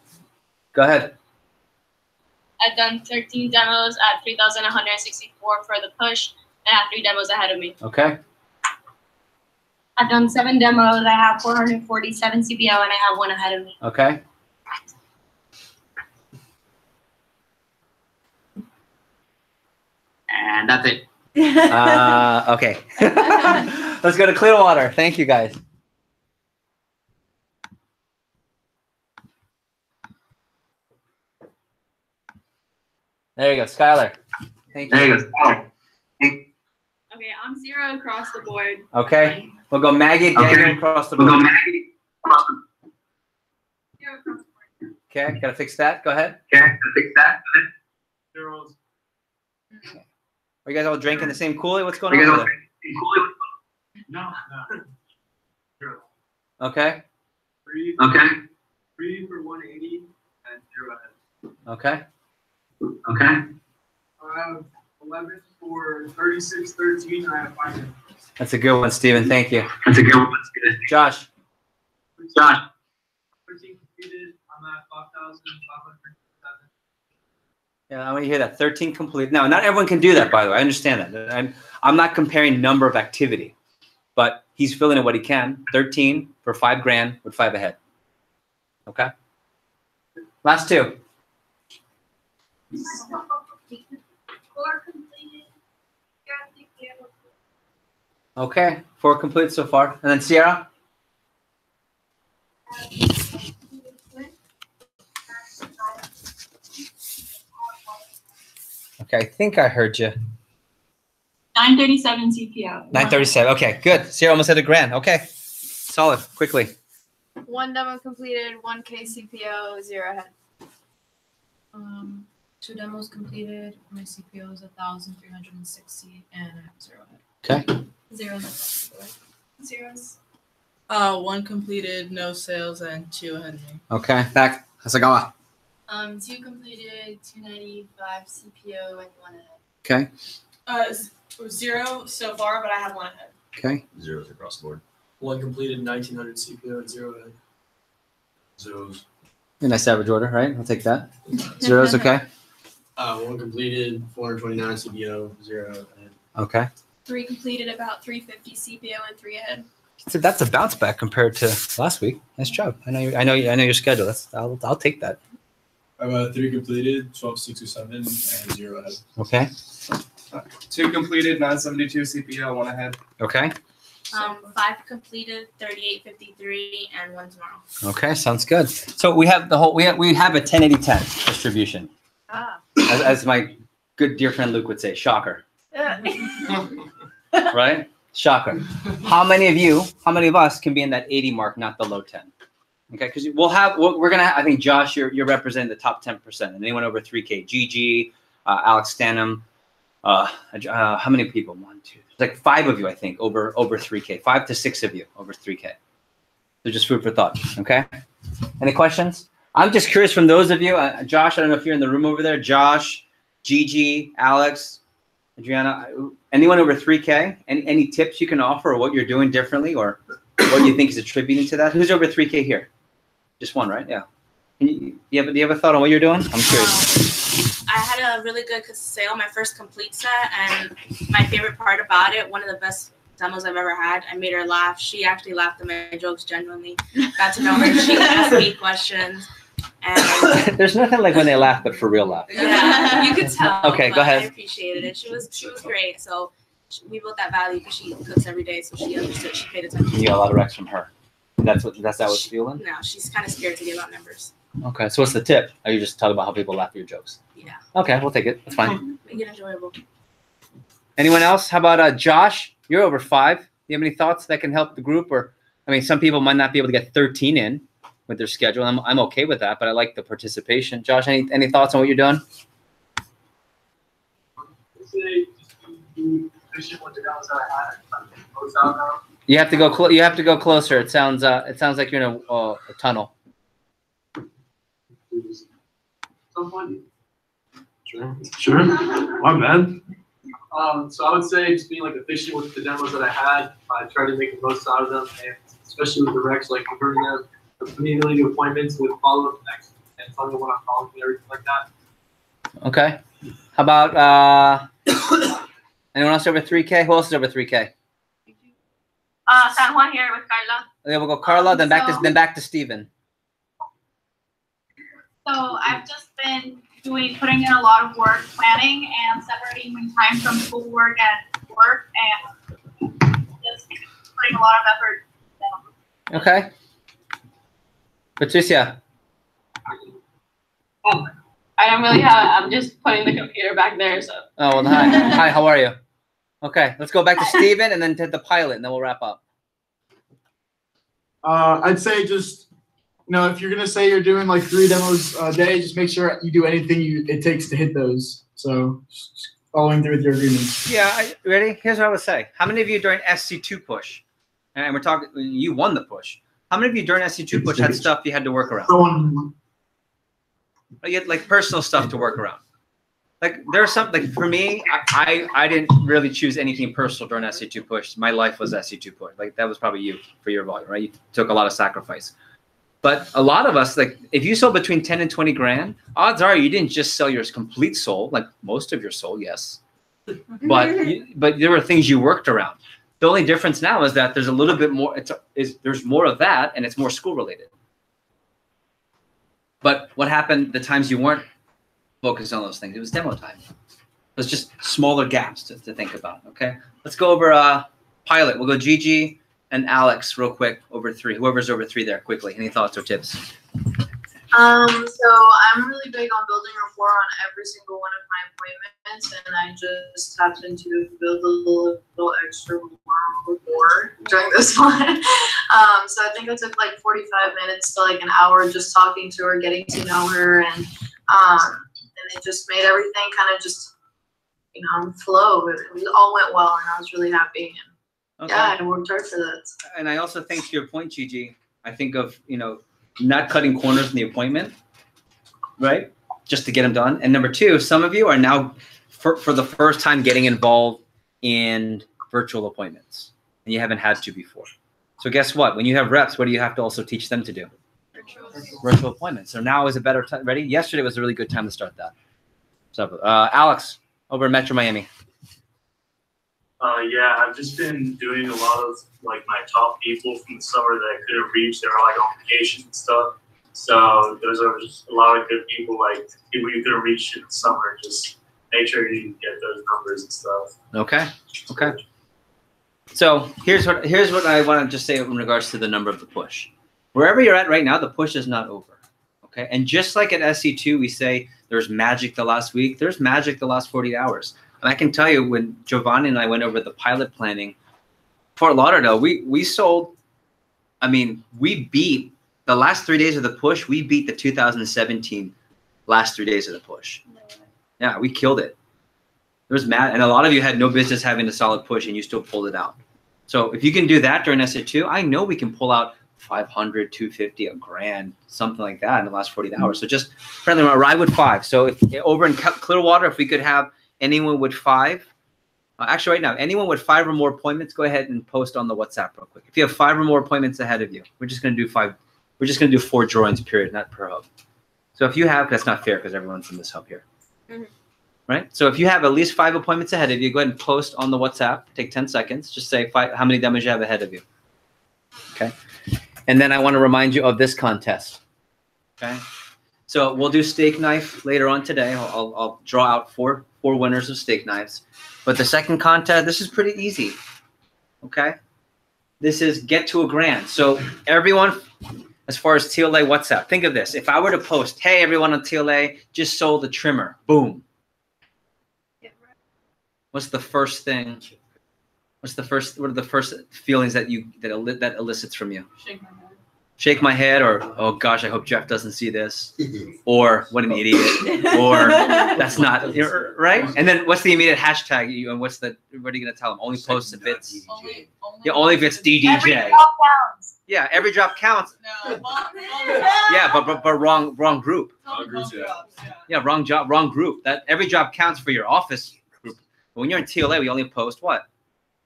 Go ahead. I've done 13 demos at 3,164 for the push, and I have 3 demos ahead of me. Okay. I've done 7 demos. I have 447 CPO, and I have 1 ahead of me. Okay. And that's it. Okay. Let's go to Clearwater. Thank you, guys. There you go, Skylar. Thank you. There you go, Skylar. Okay, I'm 0 across the board. Okay. We'll go Maggie, Daniel across the board. Okay, gotta fix that. Go ahead. Okay, gotta fix that. Are you guys all drinking the same Kool-Aid? What's going on over there? No. Okay. 3 for 180 and 0 ahead. Okay. I have 11 for 3613, and I have 5 demos. That's a good one, Steven. Thank you. That's a good one, Steven. Josh. 13 completed. I'm at 5,507. Yeah, I want to hear that. 13 complete. Now, not everyone can do that, by the way. I understand that. I'm not comparing number of activity, but he's filling in what he can. 13 for 5 grand with 5 ahead. Okay. Last 2. Okay, 4 complete so far. And then Sierra? Okay, I think I heard you. 937 CPO. 937. Okay, good. Sierra almost had $1 grand. Okay, solid. Quickly. 1 demo completed, 1K CPO, 0 ahead. 2 demos completed. My CPO is 1,360, and I have 0 ahead. Okay. 0s. 1 completed, no sales, and 2 ahead of me. Okay, back. Hasagawa. 2 completed, 295 CPO, and 1 ahead. Okay. 0 so far, but I have 1 ahead. Okay. 0s across the board. 1 completed, 1,900 CPO, and 0 ahead. 0s. A nice average order, right? I'll take that. 0s, okay. 1 completed, 429 CPO, 0 ahead. Okay. 3 completed, about 350 CPO, and 3 ahead. So that's a bounce back compared to last week. Nice job. I know your schedule. I'll take that. I have 3 completed, 12,607, and 0 ahead. Okay. 2 completed, 972 CPO, 1 ahead. Okay. 5 completed, 3853, and 1 tomorrow. Okay, sounds good. So we have we have a 10-80-10 distribution. As my good dear friend Luke would say, shocker. Right? Shocker. How many of us can be in that 80 mark, not the low 10? Okay, because we're gonna. I think Josh, you're representing the top 10%, and anyone over 3K. GG, Alex Stanham. How many people? 1, 2, like 5 of you, I think, over 3K. 5 to 6 of you over 3K. So just food for thought. Okay. Any questions? I'm just curious from those of you, Josh. I don't know if you're in the room over there. Josh, Gigi, Alex, Adriana, anyone over 3K? Any tips you can offer, or what you're doing differently, or what you think is attributing to that? Who's over 3K here? Just one, right? Yeah. Do you have a thought on what you're doing? I'm curious. I had a really good sale, my first complete set, and my favorite part about it, one of the best demos I've ever had. I made her laugh. She actually laughed at my jokes genuinely. Got to know her. She asked me questions. And there's nothing like when they laugh, but for real laugh. Yeah, you could tell. Okay, go ahead. I appreciated it. She was great. So we built that value because she cooks every day, so she understood. She paid attention. You got a lot of recs from her. That's that was feeling. No, she's kind of scared to give out numbers. Okay, so what's the tip? Are you just talking about how people laugh at your jokes? Yeah. Okay, we'll take it. That's fine. Make it enjoyable. Anyone else? How about Josh? You're over 5. Do you have any thoughts that can help the group? Or, I mean, some people might not be able to get 13 in with their schedule. I'm okay with that, but I like the participation. Josh, any thoughts on what you're doing? You have to go. You have to go closer. It sounds like you're in a tunnel. Sure. My bad. So I would say just being like efficient with the demos that I had. I tried to make the most out of them, and especially with the recs, like converting them immediately to appointments with follow-up next and telling them when I'm calling and everything like that. Okay. How about anyone else over 3K? Who else is over 3K? San Juan here with Carla. Okay, we'll go Carla, then back to Steven. So I've just been putting in a lot of work, planning and separating my time from schoolwork and work, and just putting a lot of effort down. Okay. Patricia. I don't really have. I'm just putting the computer back there. So. Oh well, hi. Hi. How are you? Okay, let's go back to Steven and then to the pilot, and then we'll wrap up. I'd say just, if you're gonna say you're doing like 3 demos a day, just make sure you do anything it takes to hit those. So just following through with your agreements. Yeah, ready? Here's what I would say. How many of you during SC2 push, and we're talking, you won the push. How many of you during SC2 push had stuff you had to work around? You had like personal stuff to work around. Like there's something, like for me, I didn't really choose anything personal during SC2 push. My life was SC2 push. Like that was probably you for your volume, right? You took a lot of sacrifice. But a lot of us, like if you sold between 10 and 20 grand, odds are you didn't just sell your complete soul, like most of your soul, yes. But there were things you worked around. The only difference now is that there's a little bit more, there's more of that, and it's more school related. But what happened the times you weren't focused on those things? It was demo time. It was just smaller gaps to think about, okay? Let's go over pilot. We'll go Gigi and Alex real quick over 3. Whoever's over 3 there, quickly. Any thoughts or tips? So I'm really big on building rapport on every single one of my appointments, and I just happened to build a little extra rapport during this one. So I think I took like 45 minutes to like an hour just talking to her, getting to know her, and it just made everything kind of just flow. It all went well, and I was really happy. And yeah, I worked hard for that. And I also think to your point, Gigi, I think of not cutting corners in the appointment, right? Just to get them done. And number 2, some of you are now for the first time getting involved in virtual appointments, and you haven't had to before. So guess what? When you have reps, what do you have to also teach them to do? Virtual appointments. So now is a better time. Ready? Yesterday was a really good time to start that. So Alex over in Metro Miami. Yeah, I've just been doing a lot of like my top people from the summer that I couldn't reach. They were like on vacation and stuff. So those are just a lot of good people, like people you couldn't reach in the summer. Just make sure you get those numbers and stuff. Okay. Okay. So here's what I want to just say in regards to the number of the push. Wherever you're at right now, the push is not over. Okay. And just like at SC2, we say there's magic the last week. There's magic the last 48 hours. And I can tell you, when Giovanni and I went over the pilot planning, Fort Lauderdale, we sold, I mean, we beat the last 3 days of the push, we beat the 2017 last 3 days of the push. Yeah, we killed it. It was mad, and a lot of you had no business having a solid push, and you still pulled it out. So if you can do that during SA2, I know we can pull out 500, 250, a grand, something like that in the last 48 hours. So just friendly ride with 5. So if over in Clearwater, if we could have anyone with 5, actually right now, anyone with 5 or more appointments, go ahead and post on the WhatsApp real quick. If you have 5 or more appointments ahead of you, we're just going to do 5. We're just going to do 4 drawings, period, not per hub. So if you have, that's not fair because everyone's in this hub here. Right? So if you have at least 5 appointments ahead of you, go ahead and post on the WhatsApp. Take 10 seconds. Just say how many demos you have ahead of you. Okay? And then I want to remind you of this contest. Okay? So we'll do steak knife later on today. I'll draw out four winners of steak knives. But the second contest, this is pretty easy. Okay? This is get to a grand. So everyone, as far as TLA WhatsApp, think of this. If I were to post, hey, everyone on TLA just sold a trimmer. Boom. What's the first thing? What are the first feelings that elicits from you? Shake my head. Shake my head, or oh gosh, I hope Jeff doesn't see this, or what an idiot, or that's not right. And then what's the immediate hashtag? And what are you gonna tell them? Only post if it's only if it's DDJ. Every drop counts. Yeah, every drop counts. No, Yeah, but wrong group. Yeah, wrong job, wrong group. That every job counts for your office group. But when you're in TLA, we only post what?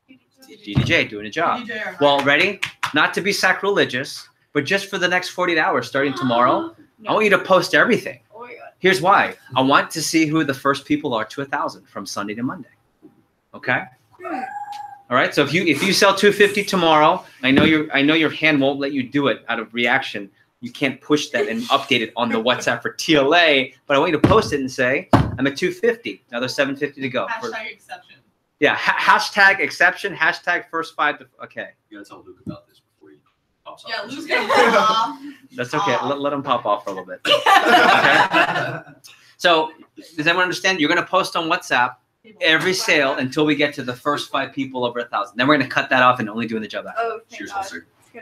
DDJ doing a job. Well, ready? Not to be sacrilegious, but just for the next 48 hours, starting tomorrow, I want you to post everything. Here's why. I want to see who the first people are to 1,000 from Sunday to Monday. Okay? All right. So if you sell 250 tomorrow, I know your hand won't let you do it out of reaction. You can't push that and update it on the WhatsApp for TLA, but I want you to post it and say, I'm at 250. Now there's 750 to go. Hashtag exception. Yeah, hashtag exception, hashtag first 5 to, okay. You gotta tell Luke about this before he pops off. Yeah, Luke's gonna pop off. That's okay. Let him pop off for a little bit. Okay? So does everyone understand? You're gonna post on WhatsApp every sale until we get to the first 5 people over 1,000. Then we're gonna cut that off and only doing the job. Oh, Cheers, officer. You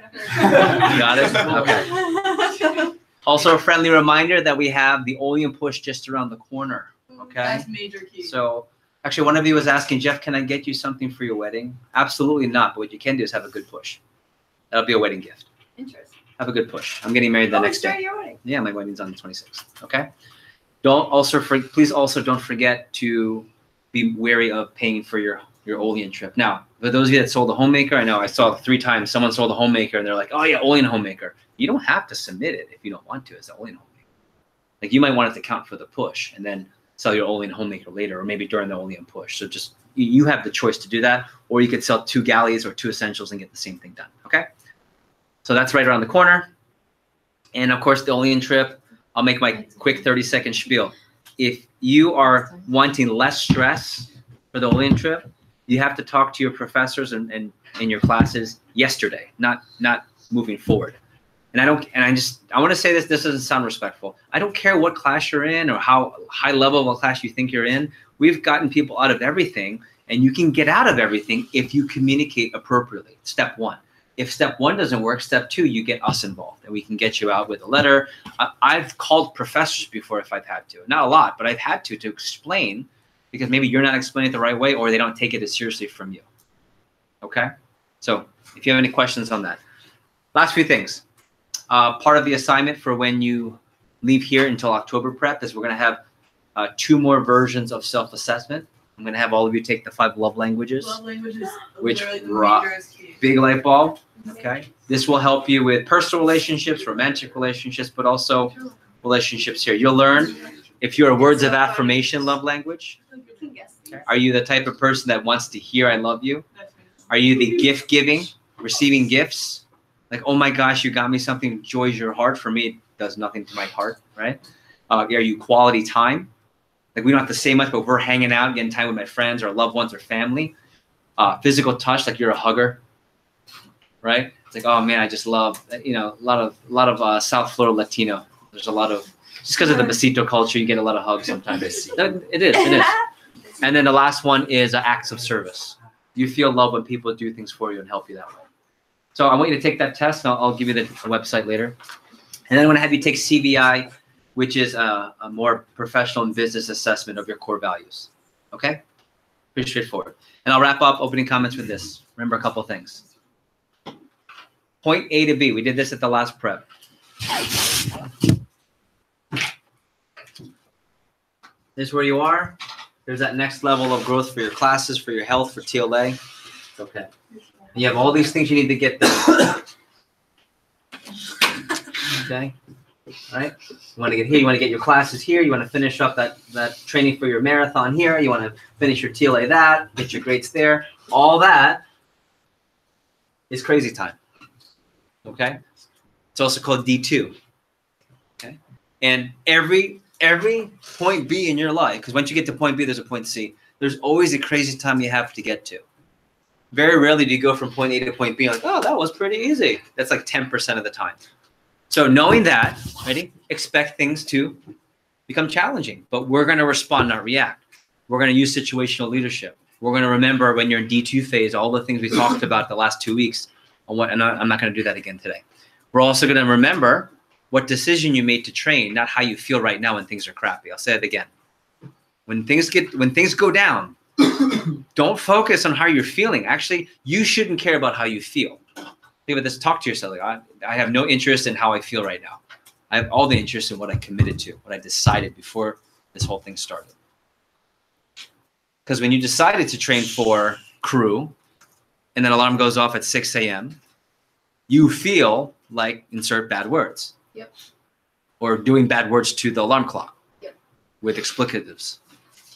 got it? Okay. Also a friendly reminder that we have the Olean push just around the corner. Okay. That's major key. So actually one of you was asking, Jeff, can I get you something for your wedding? Absolutely not. But what you can do is have a good push. That'll be a wedding gift. Interesting. Have a good push. I'm getting married the next day. Your wedding. Yeah, my wedding's on the 26th. Okay. Please also don't forget to be wary of paying for your Olean trip. Now, for those of you that sold a homemaker, I know I saw 3 times someone sold a homemaker and they're like, oh yeah, Olean homemaker. You don't have to submit it if you don't want to as an Olean homemaker. Like you might want it to count for the push and then sell your Olean homemaker later, or maybe during the Olean push. So just you have the choice to do that, or you could sell 2 galleys or 2 essentials and get the same thing done. Okay. So that's right around the corner. And of course, the Olean trip, I'll make my quick 30-second spiel. If you are wanting less stress for the Olean trip, you have to talk to your professors and in your classes yesterday, not moving forward. And I want to say this doesn't sound respectful. I don't care what class you're in or how high level of a class you think you're in. We've gotten people out of everything, and you can get out of everything if you communicate appropriately. Step 1. If step 1 doesn't work, step 2, you get us involved, and we can get you out with a letter. I've called professors before if I've had to. Not a lot, but I've had to explain, because maybe you're not explaining it the right way or they don't take it as seriously from you. Okay? So if you have any questions on that. Last few things. Part of the assignment for when you leave here until October prep is we're going to have 2 more versions of self-assessment. I'm going to have all of you take the 5 love languages. Love languages, which rock. Big light bulb. Okay. This will help you with personal relationships, romantic relationships, but also relationships here. You'll learn if you're a words of affirmation love language. Okay. Are you the type of person that wants to hear I love you? Are you the gift giving, receiving gifts? Like, oh my gosh, you got me something, joys your heart. For me, it does nothing to my heart, right? Are you quality time? Like, we don't have to say much, but we're hanging out, getting time with my friends or loved ones or family. Physical touch, like you're a hugger, right? It's like, oh man, I just love, a lot of South Florida Latino. There's a lot of, just because of the besito culture, you get a lot of hugs sometimes. It is. And then the last one is acts of service. You feel love when people do things for you and help you that way. So I want you to take that test, and I'll give you the website later. And then I'm going to have you take CBI, which is a more professional and business assessment of your core values. Okay? Pretty straightforward. And I'll wrap up opening comments with this. Remember a couple things. Point A to B. We did this at the last prep. This is where you are. There's that next level of growth for your classes, for your health, for TLA. Okay. You have all these things you need to get done. Okay. All right. You want to get here. You want to get your classes here. You want to finish up that training for your marathon here. You want to finish your TLA that, get your grades there. All that is crazy time. Okay. It's also called D2. Okay. And every point B in your life, because once you get to point B, there's a point C. There's always a crazy time you have to get to. Very rarely do you go from point A to point B like, oh, that was pretty easy. That's like 10% of the time. So knowing that, ready, expect things to become challenging, but we're going to respond, not react. We're going to use situational leadership. We're going to remember when you're in D2 phase, all the things we talked about the last 2 weeks. And I'm not going to do that again today. We're also going to remember what decision you made to train, not how you feel right now when things are crappy. I'll say it again. When things go down, don't focus on how you're feeling. Actually, you shouldn't care about how you feel. Think about this. Talk to yourself. Like, I have no interest in how I feel right now. I have all the interest in what I committed to, what I decided before this whole thing started. Because when you decided to train for crew, and then alarm goes off at 6 a.m., you feel like insert bad words. Yep. Or doing bad words to the alarm clock. Yep. With explicatives,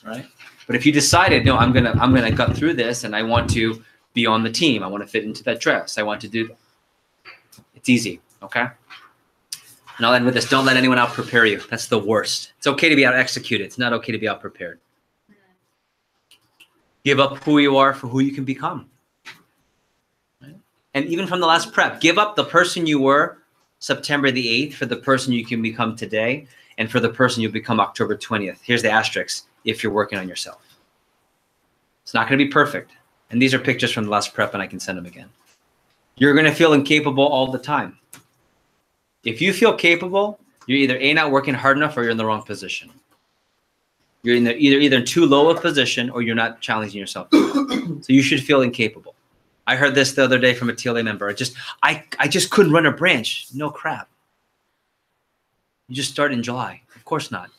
right? But if you decided, no, I'm gonna gut through this, and I want to be on the team. I want to fit into that dress. I want to do. It's easy, okay? And I'll end with this: don't let anyone out prepare you. That's the worst. It's okay to be out executed. It's not okay to be out prepared. Give up who you are for who you can become. Right? And even from the last prep, give up the person you were September the 8th for the person you can become today, and for the person you'll become October 20th. Here's the asterisk if you're working on yourself. It's not going to be perfect. And these are pictures from the last prep, and I can send them again. You're going to feel incapable all the time. If you feel capable, you're either A, not working hard enough, or you're in the wrong position. You're in either too low a position, or you're not challenging yourself. So you should feel incapable. I heard this the other day from a TLA member. I just couldn't run a branch. No crap. You just start in July. Of course not.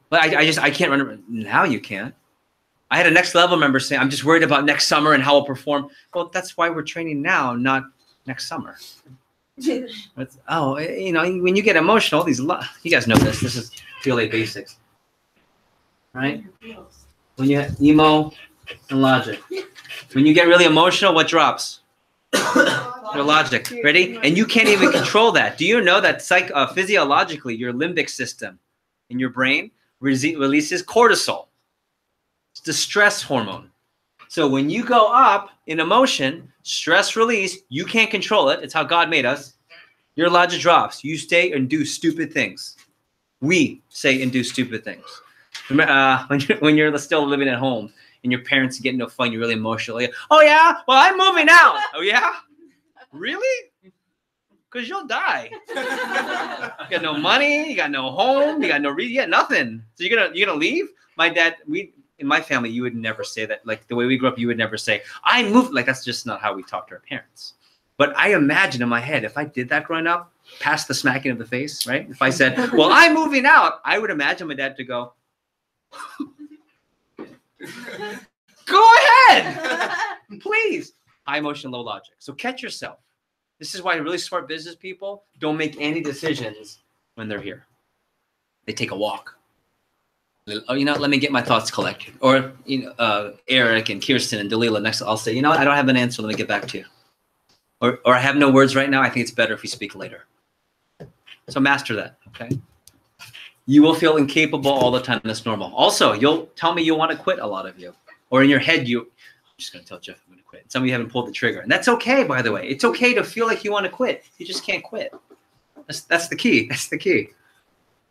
But I can't run. Now you can't. I had a next level member say, I'm just worried about next summer and how I'll perform. Well, that's why we're training now, not next summer. Oh, you know, when you get emotional, you guys know this. This is TLA basics, right? When you have emo and logic. When you get really emotional, what drops? Your logic. Ready? And you can't even control that. Do you know that physiologically, your limbic system in your brain releases cortisol? It's the stress hormone. So when you go up in emotion, stress release, you can't control it. It's how God made us. Your logic drops. You stay and do stupid things. We say and do stupid things. When you're still living at home and your parents get no fun, you're really emotional. Like, oh yeah? Well, I'm moving out. Oh yeah? Really? Because you'll die. You got no money, you got no home, you got no reason, you got nothing. So you're gonna leave? My dad, in my family, you would never say that. Like the way we grew up, you would never say, I moved. Like that's just not how we talk to our parents. But I imagine in my head, if I did that growing up, past the smacking of the face, right? If I said, well, I'm moving out, I would imagine my dad to go, go ahead, please. High emotion, low logic. So catch yourself. This is why really smart business people don't make any decisions when they're here. They take a walk. Oh, you know, let me get my thoughts collected. Or, you know, Eric and Kirsten and Dalila next, I'll say, you know what, I don't have an answer. Let me get back to you. Or I have no words right now. I think it's better if we speak later. So master that, okay? You will feel incapable all the time. That's normal. Also, you'll tell me you want to quit, a lot of you. Or in your head, I'm just going to tell Jeff I'm going to quit. Some of you haven't pulled the trigger. And that's okay, by the way. It's okay to feel like you want to quit. You just can't quit. That's the key. That's the key.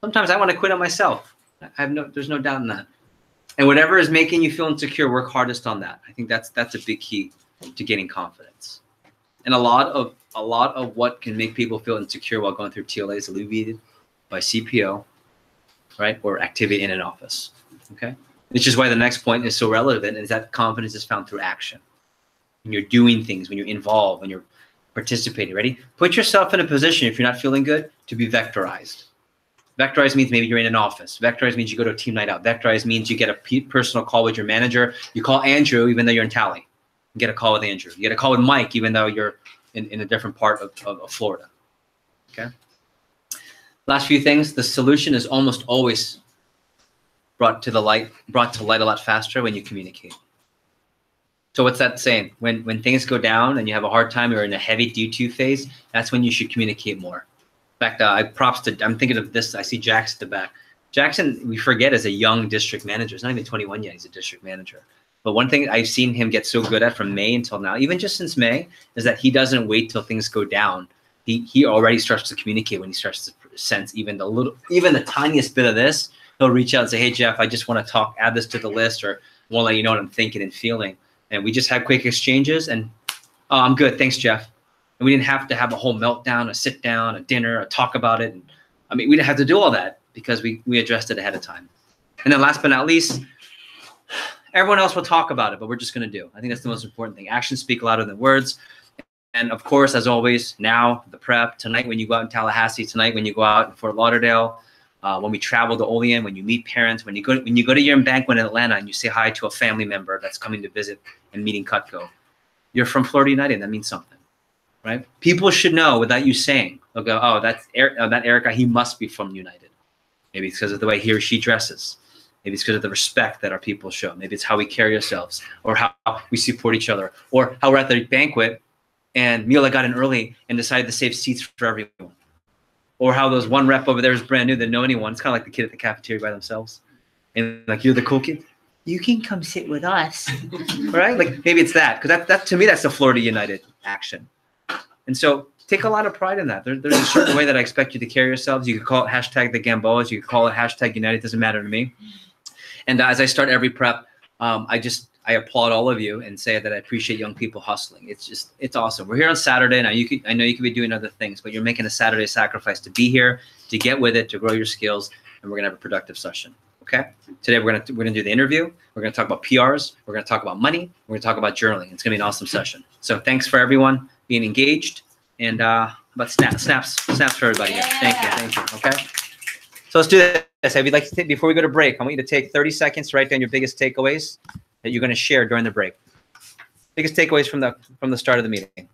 Sometimes I want to quit on myself. There's no doubt in that. And whatever is making you feel insecure, work hardest on that. I think that's a big key to gaining confidence. And a lot of what can make people feel insecure while going through TLA is alleviated by CPO, right, or activity in an office. Okay, which is why the next point is so relevant, is that confidence is found through action. When you're doing things, when you're involved, when you're participating. Ready? Put yourself in a position, if you're not feeling good, to be vectorized. Vectorized means maybe you're in an office. Vectorized means you go to a team night out. Vectorized means you get a personal call with your manager. You call Andrew even though you're in TLA. You get a call with Andrew. You get a call with Mike even though you're in a different part of Florida. Okay. Last few things. The solution is almost always brought to light a lot faster when you communicate. So what's that saying? When things go down and you have a hard time, you're in a heavy D2 phase, that's when you should communicate more. In fact, I'm thinking of this. I see Jackson at the back. Jackson, we forget, is a young district manager. He's not even 21 yet. He's a district manager. But one thing I've seen him get so good at from May until now, even just since May, is that he doesn't wait till things go down. He already starts to communicate when he starts to sense even the tiniest bit of this. He'll reach out and say, "Hey, Jeff, I just want to talk, add this to the list, or want to let you know what I'm thinking and feeling." And we just had quick exchanges and, "Oh, I'm good. Thanks, Jeff." And we didn't have to have a whole meltdown, a sit down, a dinner, a talk about it. And, I mean, we didn't have to do all that because we addressed it ahead of time. And then last but not least, everyone else will talk about it, but we're just going to do. I think that's the most important thing. Actions speak louder than words. And of course, as always, now the prep, tonight when you go out in Tallahassee, tonight when you go out in Fort Lauderdale, when we travel to Olean, when you meet parents, when you go to your banquet in Atlanta and you say hi to a family member that's coming to visit and meeting Cutco, you're from Florida United. That means something, right? People should know without you saying. They'll go, "Oh, that Erica, he must be from United." Maybe it's because of the way he or she dresses. Maybe it's because of the respect that our people show. Maybe it's how we carry ourselves, or how we support each other, or how we're at the banquet and Mila got in early and decided to save seats for everyone. Or how those one rep over there is brand new, that know anyone. It's kind of like the kid at the cafeteria by themselves. And like, "You're the cool kid. You can come sit with us." Right? Like maybe it's that. Because that to me, that's the Florida United action. And so take a lot of pride in that. There's a certain way that I expect you to carry yourselves. You could call it hashtag the Gamboas. You could call it hashtag United. It doesn't matter to me. And as I start every prep, I applaud all of you and say that I appreciate young people hustling. It's awesome. We're here on Saturday. Now I know you could be doing other things, but you're making a Saturday sacrifice to be here, to get with it, to grow your skills, and we're gonna have a productive session. Okay? Today we're gonna do the interview. We're gonna talk about PRs. We're gonna talk about money. We're gonna talk about journaling. It's gonna be an awesome session. So thanks for everyone being engaged, and about snaps for everybody here. Thank you. Okay? So let's do this. If you'd like to before we go to break, I want you to take 30 seconds to write down your biggest takeaways that you're going to share during the break. Biggest takeaways from the start of the meeting.